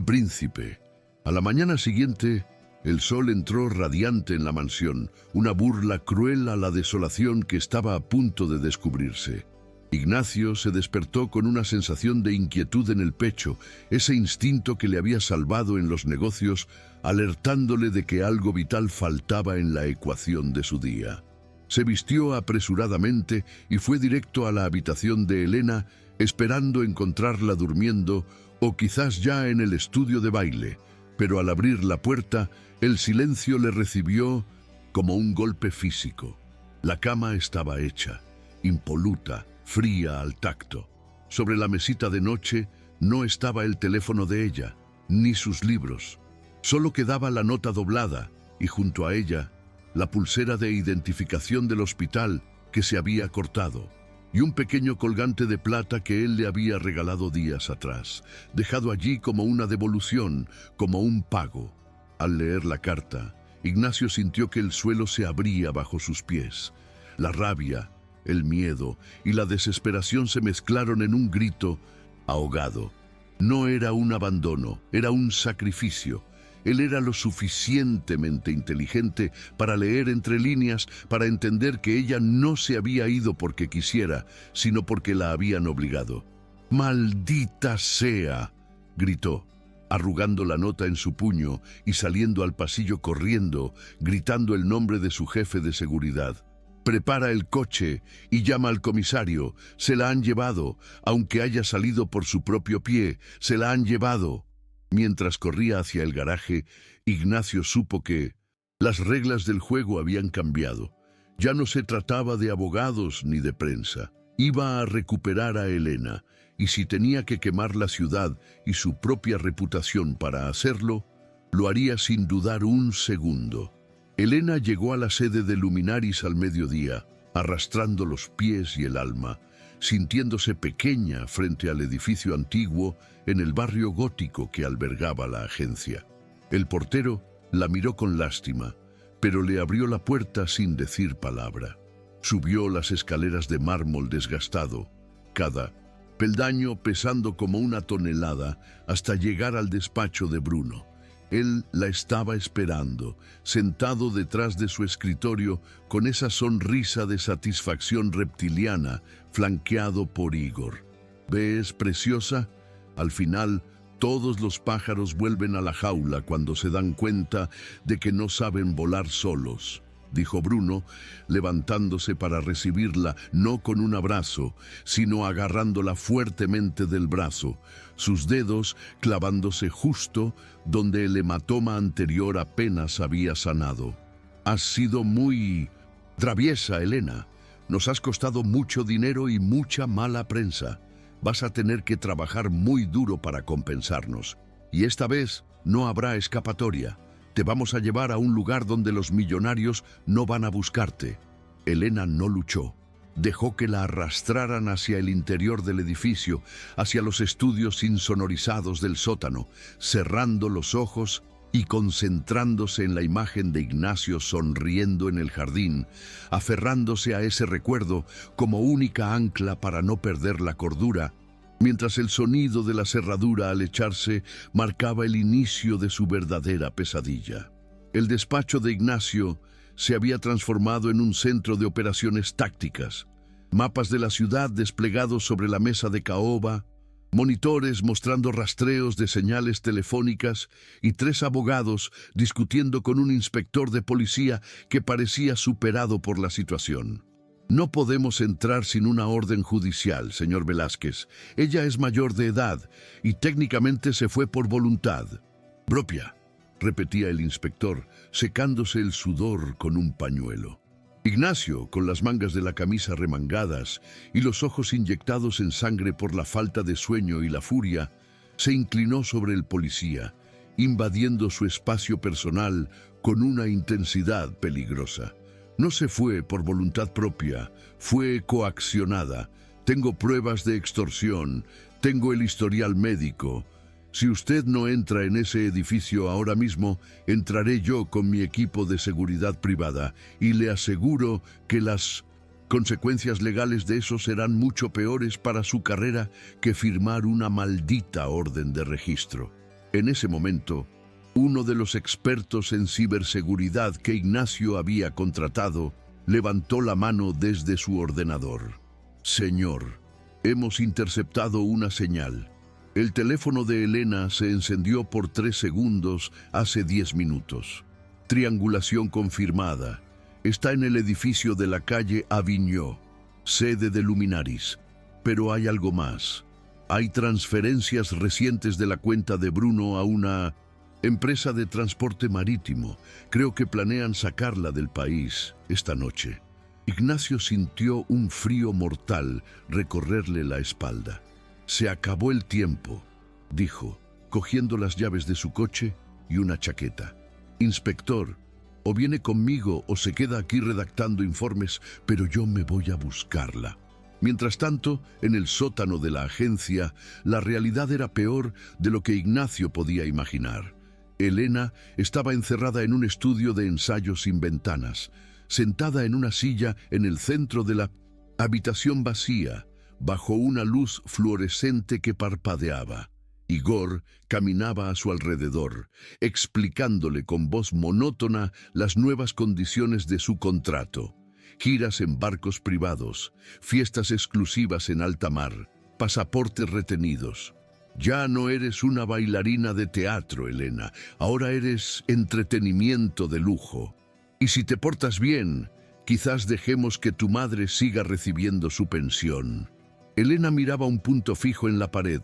príncipe. A la mañana siguiente, el sol entró radiante en la mansión, una burla cruel a la desolación que estaba a punto de descubrirse. Ignacio se despertó con una sensación de inquietud en el pecho, ese instinto que le había salvado en los negocios, alertándole de que algo vital faltaba en la ecuación de su día. Se vistió apresuradamente y fue directo a la habitación de Elena, esperando encontrarla durmiendo o quizás ya en el estudio de baile, pero al abrir la puerta, el silencio le recibió como un golpe físico. La cama estaba hecha, impoluta, fría al tacto. Sobre la mesita de noche no estaba el teléfono de ella, ni sus libros. Solo quedaba la nota doblada y junto a ella la pulsera de identificación del hospital que se había cortado y un pequeño colgante de plata que él le había regalado días atrás, dejado allí como una devolución, como un pago. Al leer la carta, Ignacio sintió que el suelo se abría bajo sus pies. La rabia, el miedo y la desesperación se mezclaron en un grito ahogado. No era un abandono, era un sacrificio. Él era lo suficientemente inteligente para leer entre líneas, para entender que ella no se había ido porque quisiera, sino porque la habían obligado. «¡Maldita sea!», gritó, arrugando la nota en su puño y saliendo al pasillo corriendo, gritando el nombre de su jefe de seguridad. «Prepara el coche y llama al comisario. Se la han llevado, aunque haya salido por su propio pie. Se la han llevado». Mientras corría hacia el garaje, Ignacio supo que las reglas del juego habían cambiado. Ya no se trataba de abogados ni de prensa. Iba a recuperar a Elena, y si tenía que quemar la ciudad y su propia reputación para hacerlo, lo haría sin dudar un segundo. Elena llegó a la sede de Luminaris al mediodía, arrastrando los pies y el alma, sintiéndose pequeña frente al edificio antiguo en el barrio gótico que albergaba la agencia. El portero la miró con lástima, pero le abrió la puerta sin decir palabra. Subió las escaleras de mármol desgastado, cada peldaño pesando como una tonelada, hasta llegar al despacho de Bruno. Él la estaba esperando, sentado detrás de su escritorio con esa sonrisa de satisfacción reptiliana, flanqueado por Igor. «¿Ves, preciosa? Al final, todos los pájaros vuelven a la jaula cuando se dan cuenta de que no saben volar solos», dijo Bruno, levantándose para recibirla, no con un abrazo, sino agarrándola fuertemente del brazo, sus dedos clavándose justo donde el hematoma anterior apenas había sanado. «Has sido muy traviesa, Elena. Nos has costado mucho dinero y mucha mala prensa. Vas a tener que trabajar muy duro para compensarnos. Y esta vez no habrá escapatoria. Te vamos a llevar a un lugar donde los millonarios no van a buscarte». Elena no luchó. Dejó que la arrastraran hacia el interior del edificio, hacia los estudios insonorizados del sótano, cerrando los ojos y concentrándose en la imagen de Ignacio sonriendo en el jardín, aferrándose a ese recuerdo como única ancla para no perder la cordura, mientras el sonido de la cerradura al echarse marcaba el inicio de su verdadera pesadilla. El despacho de Ignacio se había transformado en un centro de operaciones tácticas. Mapas de la ciudad desplegados sobre la mesa de caoba, monitores mostrando rastreos de señales telefónicas y 3 abogados discutiendo con un inspector de policía que parecía superado por la situación. «No podemos entrar sin una orden judicial, señor Velázquez. Ella es mayor de edad y técnicamente se fue por voluntad propia», repetía el inspector, secándose el sudor con un pañuelo. Ignacio, con las mangas de la camisa remangadas y los ojos inyectados en sangre por la falta de sueño y la furia, se inclinó sobre el policía, invadiendo su espacio personal con una intensidad peligrosa. «No se fue por voluntad propia, fue coaccionada. Tengo pruebas de extorsión, tengo el historial médico. Si usted no entra en ese edificio ahora mismo, entraré yo con mi equipo de seguridad privada y le aseguro que las consecuencias legales de eso serán mucho peores para su carrera que firmar una maldita orden de registro». En ese momento, uno de los expertos en ciberseguridad que Ignacio había contratado levantó la mano desde su ordenador. «Señor, hemos interceptado una señal. El teléfono de Elena se encendió por 3 segundos hace 10 minutos. Triangulación confirmada. Está en el edificio de la calle Aviñó, sede de Luminaris. Pero hay algo más. Hay transferencias recientes de la cuenta de Bruno a una empresa de transporte marítimo. Creo que planean sacarla del país esta noche». Ignacio sintió un frío mortal recorrerle la espalda. «Se acabó el tiempo», dijo, cogiendo las llaves de su coche y una chaqueta. «Inspector, o viene conmigo o se queda aquí redactando informes, pero yo me voy a buscarla». Mientras tanto, en el sótano de la agencia, la realidad era peor de lo que Ignacio podía imaginar. Elena estaba encerrada en un estudio de ensayo sin ventanas, sentada en una silla en el centro de la Habitación vacía, bajo una luz fluorescente que parpadeaba. Igor caminaba a su alrededor, explicándole con voz monótona las nuevas condiciones de su contrato. Giras en barcos privados, fiestas exclusivas en alta mar, pasaportes retenidos. Ya no eres una bailarina de teatro, Elena, ahora eres entretenimiento de lujo. Y si te portas bien, quizás dejemos que tu madre siga recibiendo su pensión. Elena miraba un punto fijo en la pared,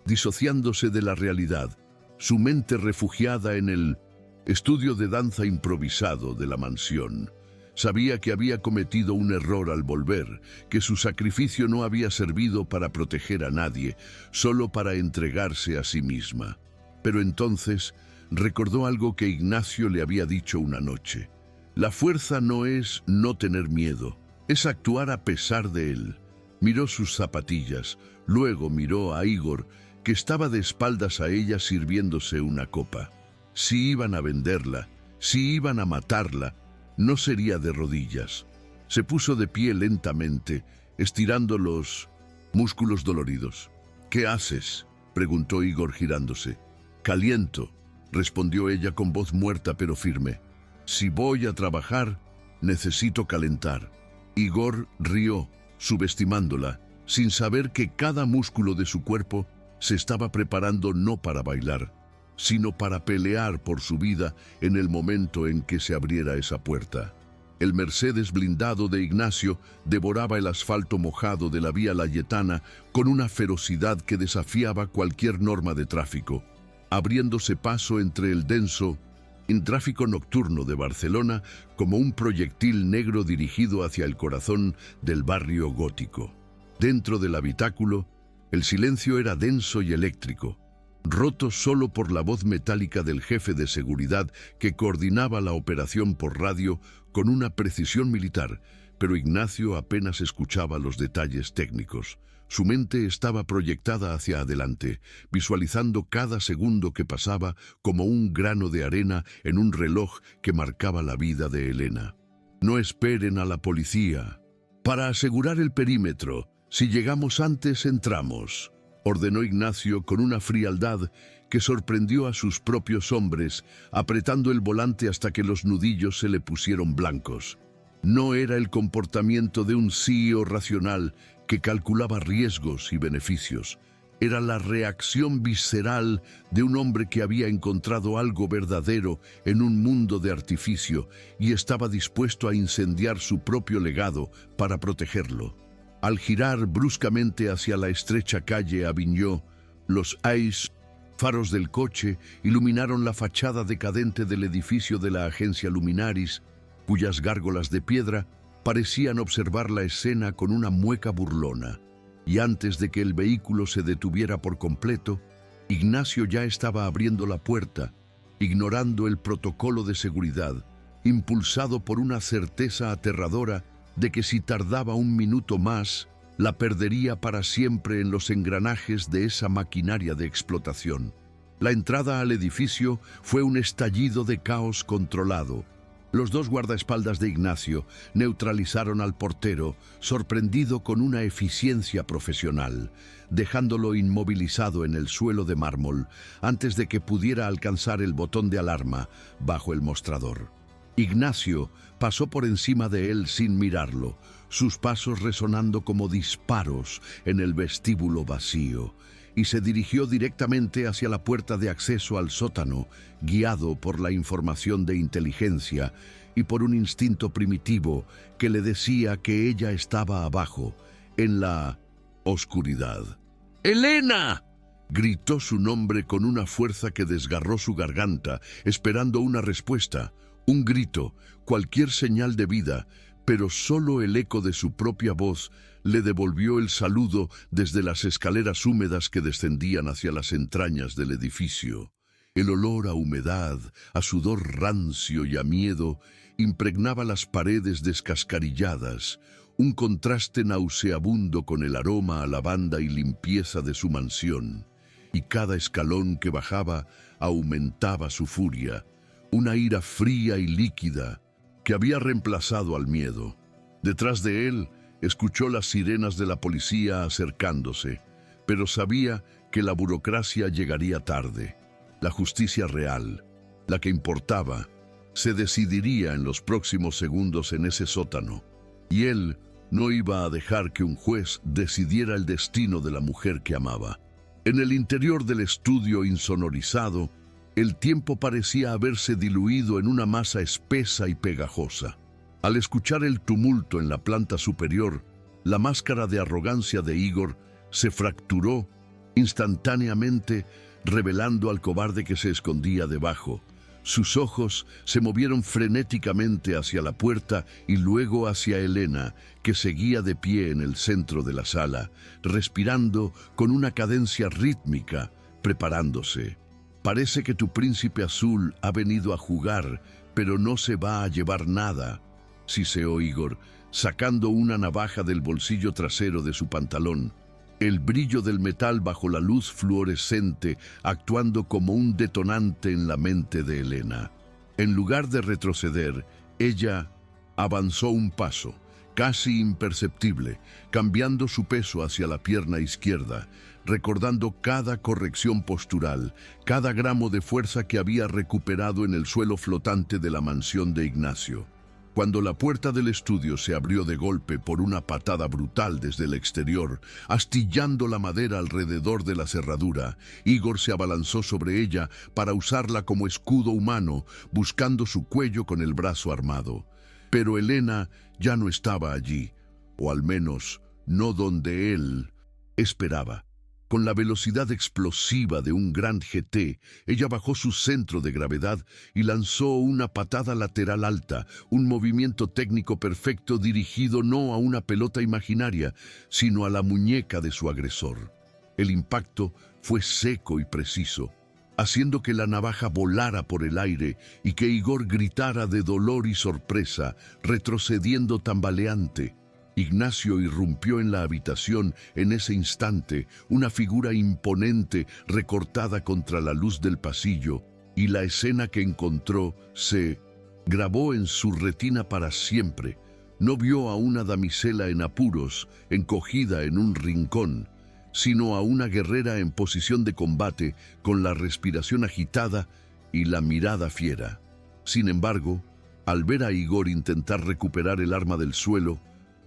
disociándose de la realidad, su mente refugiada en el estudio de danza improvisado de la mansión. Sabía que había cometido un error al volver, que su sacrificio no había servido para proteger a nadie, solo para entregarse a sí misma. Pero entonces recordó algo que Ignacio le había dicho una noche. La fuerza no es no tener miedo, es actuar a pesar de él. Miró sus zapatillas, luego miró a Igor, que estaba de espaldas a ella sirviéndose una copa. Si iban a venderla, si iban a matarla, no sería de rodillas. Se puso de pie lentamente, estirando los músculos doloridos. ¿Qué haces?, preguntó Igor girándose. Caliento, respondió ella con voz muerta pero firme. Si voy a trabajar, necesito calentar. Igor rió, subestimándola, sin saber que cada músculo de su cuerpo se estaba preparando no para bailar, sino para pelear por su vida en el momento en que se abriera esa puerta. El Mercedes blindado de Ignacio devoraba el asfalto mojado de la Vía Layetana con una ferocidad que desafiaba cualquier norma de tráfico, abriéndose paso entre el denso tráfico nocturno de Barcelona como un proyectil negro dirigido hacia el corazón del barrio gótico. Dentro del habitáculo, el silencio era denso y eléctrico, roto solo por la voz metálica del jefe de seguridad que coordinaba la operación por radio con una precisión militar, pero Ignacio apenas escuchaba los detalles técnicos. Su mente estaba proyectada hacia adelante, visualizando cada segundo que pasaba como un grano de arena en un reloj que marcaba la vida de Elena. No esperen a la policía. Para asegurar el perímetro, si llegamos antes, entramos, ordenó Ignacio con una frialdad que sorprendió a sus propios hombres, apretando el volante hasta que los nudillos se le pusieron blancos. No era el comportamiento de un CEO racional que calculaba riesgos y beneficios. Era la reacción visceral de un hombre que había encontrado algo verdadero en un mundo de artificio y estaba dispuesto a incendiar su propio legado para protegerlo. Al girar bruscamente hacia la estrecha calle Aviñó, los faros del coche iluminaron la fachada decadente del edificio de la agencia Luminaris, cuyas gárgolas de piedra parecían observar la escena con una mueca burlona. Y antes de que el vehículo se detuviera por completo, Ignacio ya estaba abriendo la puerta, ignorando el protocolo de seguridad, impulsado por una certeza aterradora de que si tardaba un minuto más, la perdería para siempre en los engranajes de esa maquinaria de explotación. La entrada al edificio fue un estallido de caos controlado. Los dos guardaespaldas de Ignacio neutralizaron al portero, sorprendido con una eficiencia profesional, dejándolo inmovilizado en el suelo de mármol antes de que pudiera alcanzar el botón de alarma bajo el mostrador. Ignacio pasó por encima de él sin mirarlo, sus pasos resonando como disparos en el vestíbulo vacío, y se dirigió directamente hacia la puerta de acceso al sótano, guiado por la información de inteligencia y por un instinto primitivo que le decía que ella estaba abajo, en la oscuridad. ¡Elena!, gritó su nombre con una fuerza que desgarró su garganta, esperando una respuesta, un grito, cualquier señal de vida, pero solo el eco de su propia voz le devolvió el saludo desde las escaleras húmedas que descendían hacia las entrañas del edificio. El olor a humedad, a sudor rancio y a miedo impregnaba las paredes descascarilladas, un contraste nauseabundo con el aroma a lavanda y limpieza de su mansión. Y cada escalón que bajaba aumentaba su furia, una ira fría y líquida que había reemplazado al miedo. Detrás de él, Escuchó las sirenas de la policía acercándose, pero sabía que la burocracia llegaría tarde. La justicia real, la que importaba, se decidiría en los próximos segundos en ese sótano, y él no iba a dejar que un juez decidiera el destino de la mujer que amaba. En el interior del estudio insonorizado, el tiempo parecía haberse diluido en una masa espesa y pegajosa. Al escuchar el tumulto en la planta superior, la máscara de arrogancia de Igor se fracturó instantáneamente, revelando al cobarde que se escondía debajo. Sus ojos se movieron frenéticamente hacia la puerta y luego hacia Elena, que seguía de pie en el centro de la sala, respirando con una cadencia rítmica, preparándose. «Parece que tu príncipe azul ha venido a jugar, pero no se va a llevar nada», siseó Igor, sacando una navaja del bolsillo trasero de su pantalón. El brillo del metal bajo la luz fluorescente actuando como un detonante en la mente de Elena. En lugar de retroceder, ella avanzó un paso, casi imperceptible, cambiando su peso hacia la pierna izquierda, recordando cada corrección postural, cada gramo de fuerza que había recuperado en el suelo flotante de la mansión de Ignacio. Cuando la puerta del estudio se abrió de golpe por una patada brutal desde el exterior, astillando la madera alrededor de la cerradura, Igor se abalanzó sobre ella para usarla como escudo humano, buscando su cuello con el brazo armado. Pero Elena ya no estaba allí, o al menos no donde él esperaba. Con la velocidad explosiva de un gran GT, ella bajó su centro de gravedad y lanzó una patada lateral alta, un movimiento técnico perfecto dirigido no a una pelota imaginaria, sino a la muñeca de su agresor. El impacto fue seco y preciso, haciendo que la navaja volara por el aire y que Igor gritara de dolor y sorpresa, retrocediendo tambaleante. Ignacio irrumpió en la habitación en ese instante, una figura imponente recortada contra la luz del pasillo, y la escena que encontró se grabó en su retina para siempre. No vio a una damisela en apuros, encogida en un rincón, sino a una guerrera en posición de combate, con la respiración agitada y la mirada fiera. Sin embargo, al ver a Igor intentar recuperar el arma del suelo,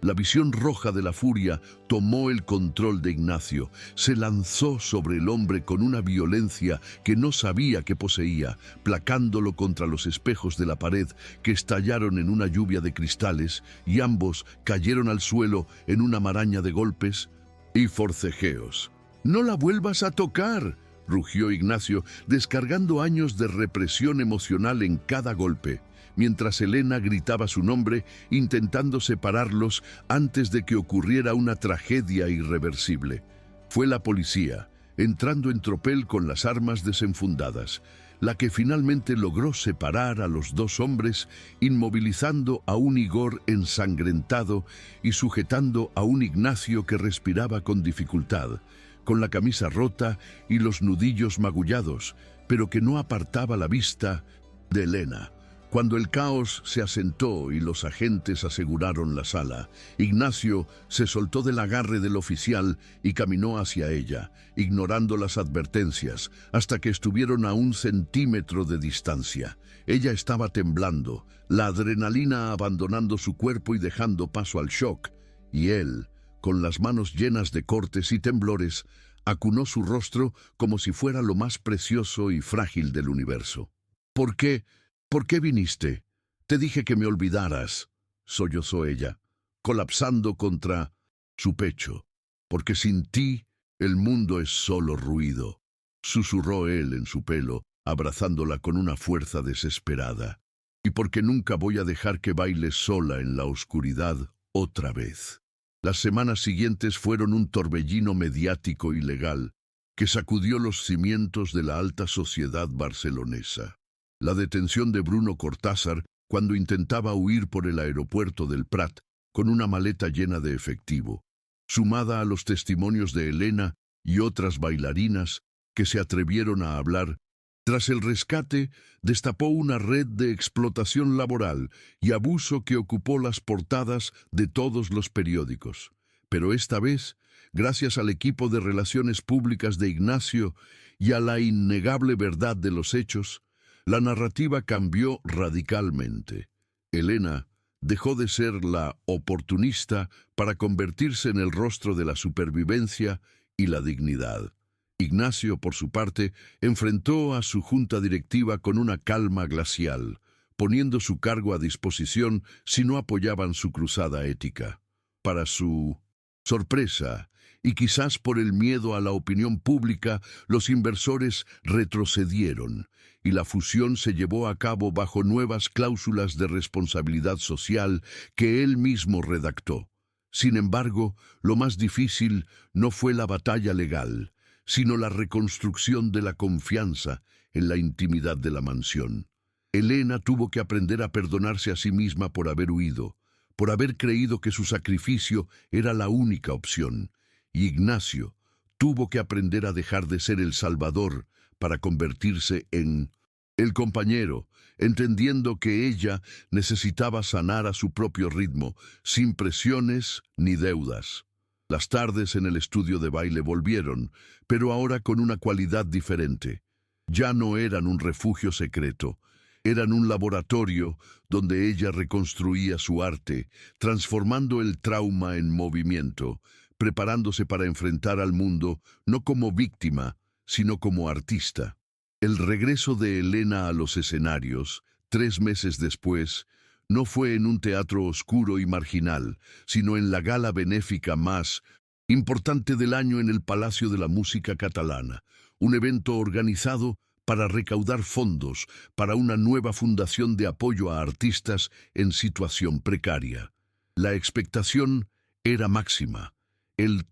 la visión roja de la furia tomó el control de Ignacio. Se lanzó sobre el hombre con una violencia que no sabía que poseía, placándolo contra los espejos de la pared que estallaron en una lluvia de cristales y ambos cayeron al suelo en una maraña de golpes y forcejeos. «¡No la vuelvas a tocar!», rugió Ignacio, descargando años de represión emocional en cada golpe, mientras Elena gritaba su nombre, intentando separarlos antes de que ocurriera una tragedia irreversible. Fue la policía, entrando en tropel con las armas desenfundadas, la que finalmente logró separar a los dos hombres, inmovilizando a un Igor ensangrentado y sujetando a un Ignacio que respiraba con dificultad, con la camisa rota y los nudillos magullados, pero que no apartaba la vista de Elena. Cuando el caos se asentó y los agentes aseguraron la sala, Ignacio se soltó del agarre del oficial y caminó hacia ella, ignorando las advertencias, hasta que estuvieron a 1 centímetro de distancia. Ella estaba temblando, la adrenalina abandonando su cuerpo y dejando paso al shock, y él, con las manos llenas de cortes y temblores, acunó su rostro como si fuera lo más precioso y frágil del universo. «¿Por qué? ¿Por qué viniste? Te dije que me olvidaras», sollozó ella, colapsando contra su pecho. «Porque sin ti el mundo es solo ruido», susurró él en su pelo, abrazándola con una fuerza desesperada. «Y porque nunca voy a dejar que bailes sola en la oscuridad otra vez». Las semanas siguientes fueron un torbellino mediático y legal que sacudió los cimientos de la alta sociedad barcelonesa. La detención de Bruno Cortázar cuando intentaba huir por el aeropuerto del Prat con una maleta llena de efectivo, sumada a los testimonios de Elena y otras bailarinas que se atrevieron a hablar, Tras el rescate, destapó una red de explotación laboral y abuso que ocupó las portadas de todos los periódicos. Pero esta vez, gracias al equipo de relaciones públicas de Ignacio y a la innegable verdad de los hechos, la narrativa cambió radicalmente. Elena dejó de ser la oportunista para convertirse en el rostro de la supervivencia y la dignidad. Ignacio, por su parte, enfrentó a su junta directiva con una calma glacial, poniendo su cargo a disposición si no apoyaban su cruzada ética. Para su sorpresa, y quizás por el miedo a la opinión pública, los inversores retrocedieron, y la fusión se llevó a cabo bajo nuevas cláusulas de responsabilidad social que él mismo redactó. Sin embargo, lo más difícil no fue la batalla legal, sino la reconstrucción de la confianza en la intimidad de la mansión. Elena tuvo que aprender a perdonarse a sí misma por haber huido, por haber creído que su sacrificio era la única opción. Y Ignacio tuvo que aprender a dejar de ser el salvador para convertirse en el compañero, entendiendo que ella necesitaba sanar a su propio ritmo, sin presiones ni deudas. Las tardes en el estudio de baile volvieron, pero ahora con una cualidad diferente. Ya no eran un refugio secreto, eran un laboratorio donde ella reconstruía su arte, transformando el trauma en movimiento, preparándose para enfrentar al mundo no como víctima, sino como artista. El regreso de Elena a los escenarios, 3 meses después, no fue en un teatro oscuro y marginal, sino en la gala benéfica más importante del año en el Palacio de la Música Catalana, un evento organizado para recaudar fondos para una nueva fundación de apoyo a artistas en situación precaria. La expectación era máxima.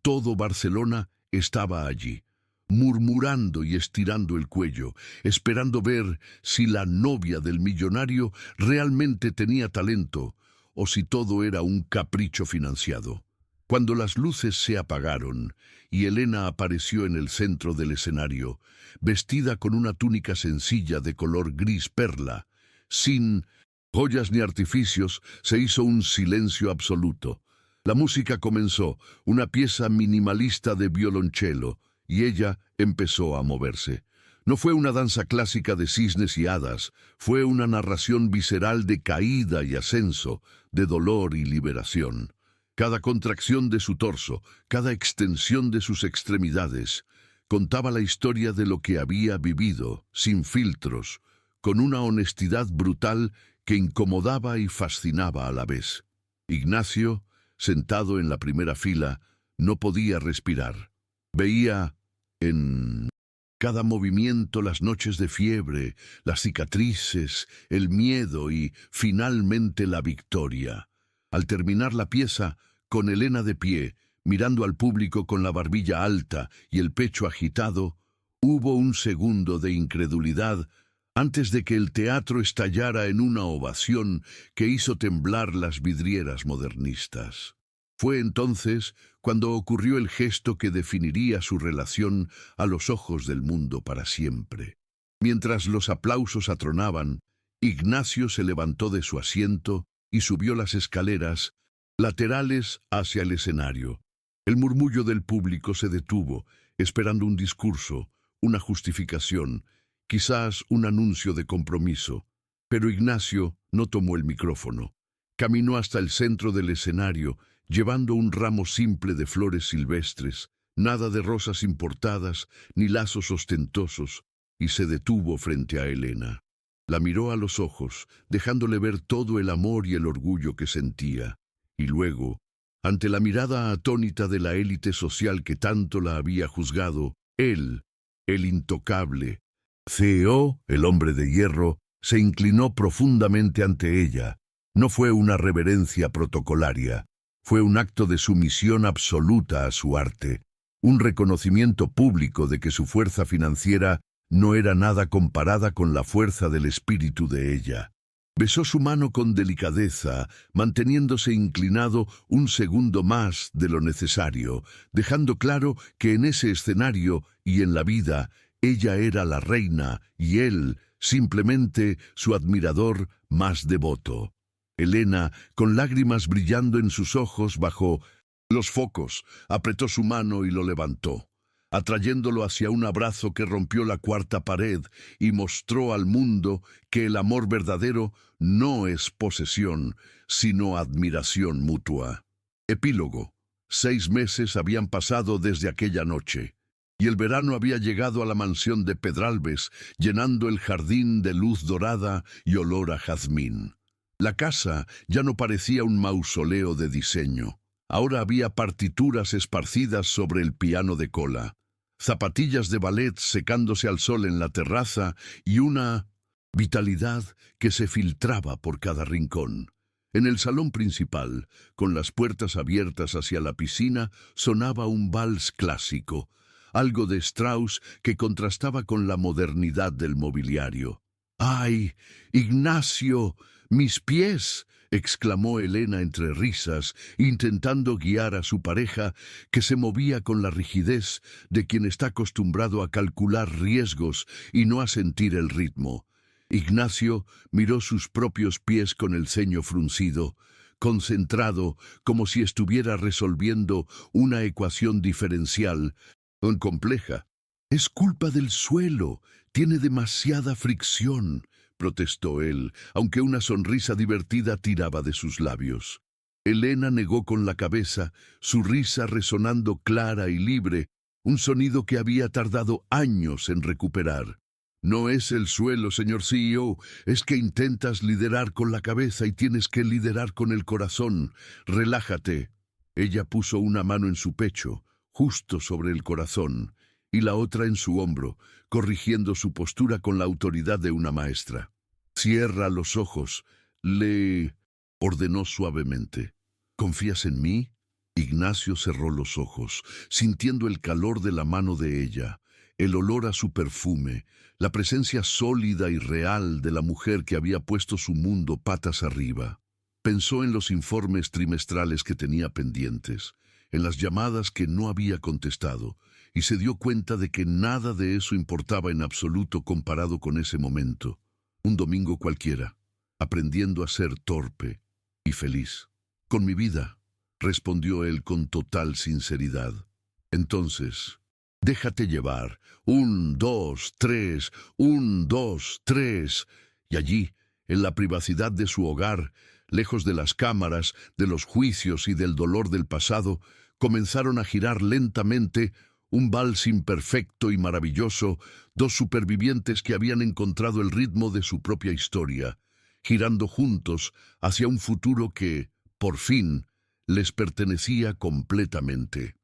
Todo Barcelona estaba allí, murmurando y estirando el cuello, esperando ver si la novia del millonario realmente tenía talento o si todo era un capricho financiado. Cuando las luces se apagaron y Elena apareció en el centro del escenario, vestida con una túnica sencilla de color gris perla, sin joyas ni artificios, se hizo un silencio absoluto. La música comenzó, una pieza minimalista de violonchelo, y ella empezó a moverse. No fue una danza clásica de cisnes y hadas, fue una narración visceral de caída y ascenso, de dolor y liberación. Cada contracción de su torso, cada extensión de sus extremidades, contaba la historia de lo que había vivido, sin filtros, con una honestidad brutal que incomodaba y fascinaba a la vez. Ignacio, sentado en la primera fila, no podía respirar. Veía en cada movimiento las noches de fiebre, las cicatrices, el miedo y, finalmente, la victoria. Al terminar la pieza, con Elena de pie, mirando al público con la barbilla alta y el pecho agitado, hubo un segundo de incredulidad antes de que el teatro estallara en una ovación que hizo temblar las vidrieras modernistas. Fue entonces cuando ocurrió el gesto que definiría su relación a los ojos del mundo para siempre. Mientras los aplausos atronaban, Ignacio se levantó de su asiento y subió las escaleras laterales hacia el escenario. El murmullo del público se detuvo, esperando un discurso, una justificación, quizás un anuncio de compromiso. Pero Ignacio no tomó el micrófono. Caminó hasta el centro del escenario, llevando un ramo simple de flores silvestres, nada de rosas importadas ni lazos ostentosos, y se detuvo frente a Elena. La miró a los ojos, dejándole ver todo el amor y el orgullo que sentía. Y luego, ante la mirada atónita de la élite social que tanto la había juzgado, él, el intocable, CEO, el hombre de hierro, se inclinó profundamente ante ella. No fue una reverencia protocolaria, fue un acto de sumisión absoluta a su arte, un reconocimiento público de que su fuerza financiera no era nada comparada con la fuerza del espíritu de ella. Besó su mano con delicadeza, manteniéndose inclinado un segundo más de lo necesario, dejando claro que en ese escenario y en la vida Ella era la reina y él, simplemente, su admirador más devoto. Elena, con lágrimas brillando en sus ojos bajo los focos, apretó su mano y lo levantó, atrayéndolo hacia un abrazo que rompió la cuarta pared y mostró al mundo que el amor verdadero no es posesión, sino admiración mutua. Epílogo. 6 meses habían pasado desde aquella noche, y el verano había llegado a la mansión de Pedralbes, llenando el jardín de luz dorada y olor a jazmín. La casa ya no parecía un mausoleo de diseño. Ahora había partituras esparcidas sobre el piano de cola, zapatillas de ballet secándose al sol en la terraza y una vitalidad que se filtraba por cada rincón. En el salón principal, con las puertas abiertas hacia la piscina, sonaba un vals clásico, algo de Strauss que contrastaba con la modernidad del mobiliario. ¡Ay, Ignacio! ¡Mis pies!, exclamó Elena entre risas, intentando guiar a su pareja, que se movía con la rigidez de quien está acostumbrado a calcular riesgos y no a sentir el ritmo. Ignacio miró sus propios pies con el ceño fruncido, concentrado, como si estuviera resolviendo una ecuación diferencial, tan compleja. «Es culpa del suelo, tiene demasiada fricción», protestó él, aunque una sonrisa divertida tiraba de sus labios. Elena negó con la cabeza, su risa resonando clara y libre, un sonido que había tardado años en recuperar. «No es el suelo, señor CEO, es que intentas liderar con la cabeza y tienes que liderar con el corazón. Relájate». Ella puso una mano en su pecho, justo sobre el corazón, y la otra en su hombro, corrigiendo su postura con la autoridad de una maestra. «Cierra los ojos», le ordenó suavemente. «¿Confías en mí?» Ignacio cerró los ojos, sintiendo el calor de la mano de ella, el olor a su perfume, la presencia sólida y real de la mujer que había puesto su mundo patas arriba. Pensó en los informes trimestrales que tenía pendientes, en las llamadas que no había contestado, y se dio cuenta de que nada de eso importaba en absoluto comparado con ese momento. Un domingo cualquiera, aprendiendo a ser torpe y feliz. «Con mi vida», respondió él con total sinceridad. «Entonces, déjate llevar. 1, 2, 3, 1, 2, 3. Y allí, en la privacidad de su hogar, lejos de las cámaras, de los juicios y del dolor del pasado, comenzaron a girar lentamente un vals imperfecto y maravilloso, dos supervivientes que habían encontrado el ritmo de su propia historia, girando juntos hacia un futuro que, por fin, les pertenecía completamente.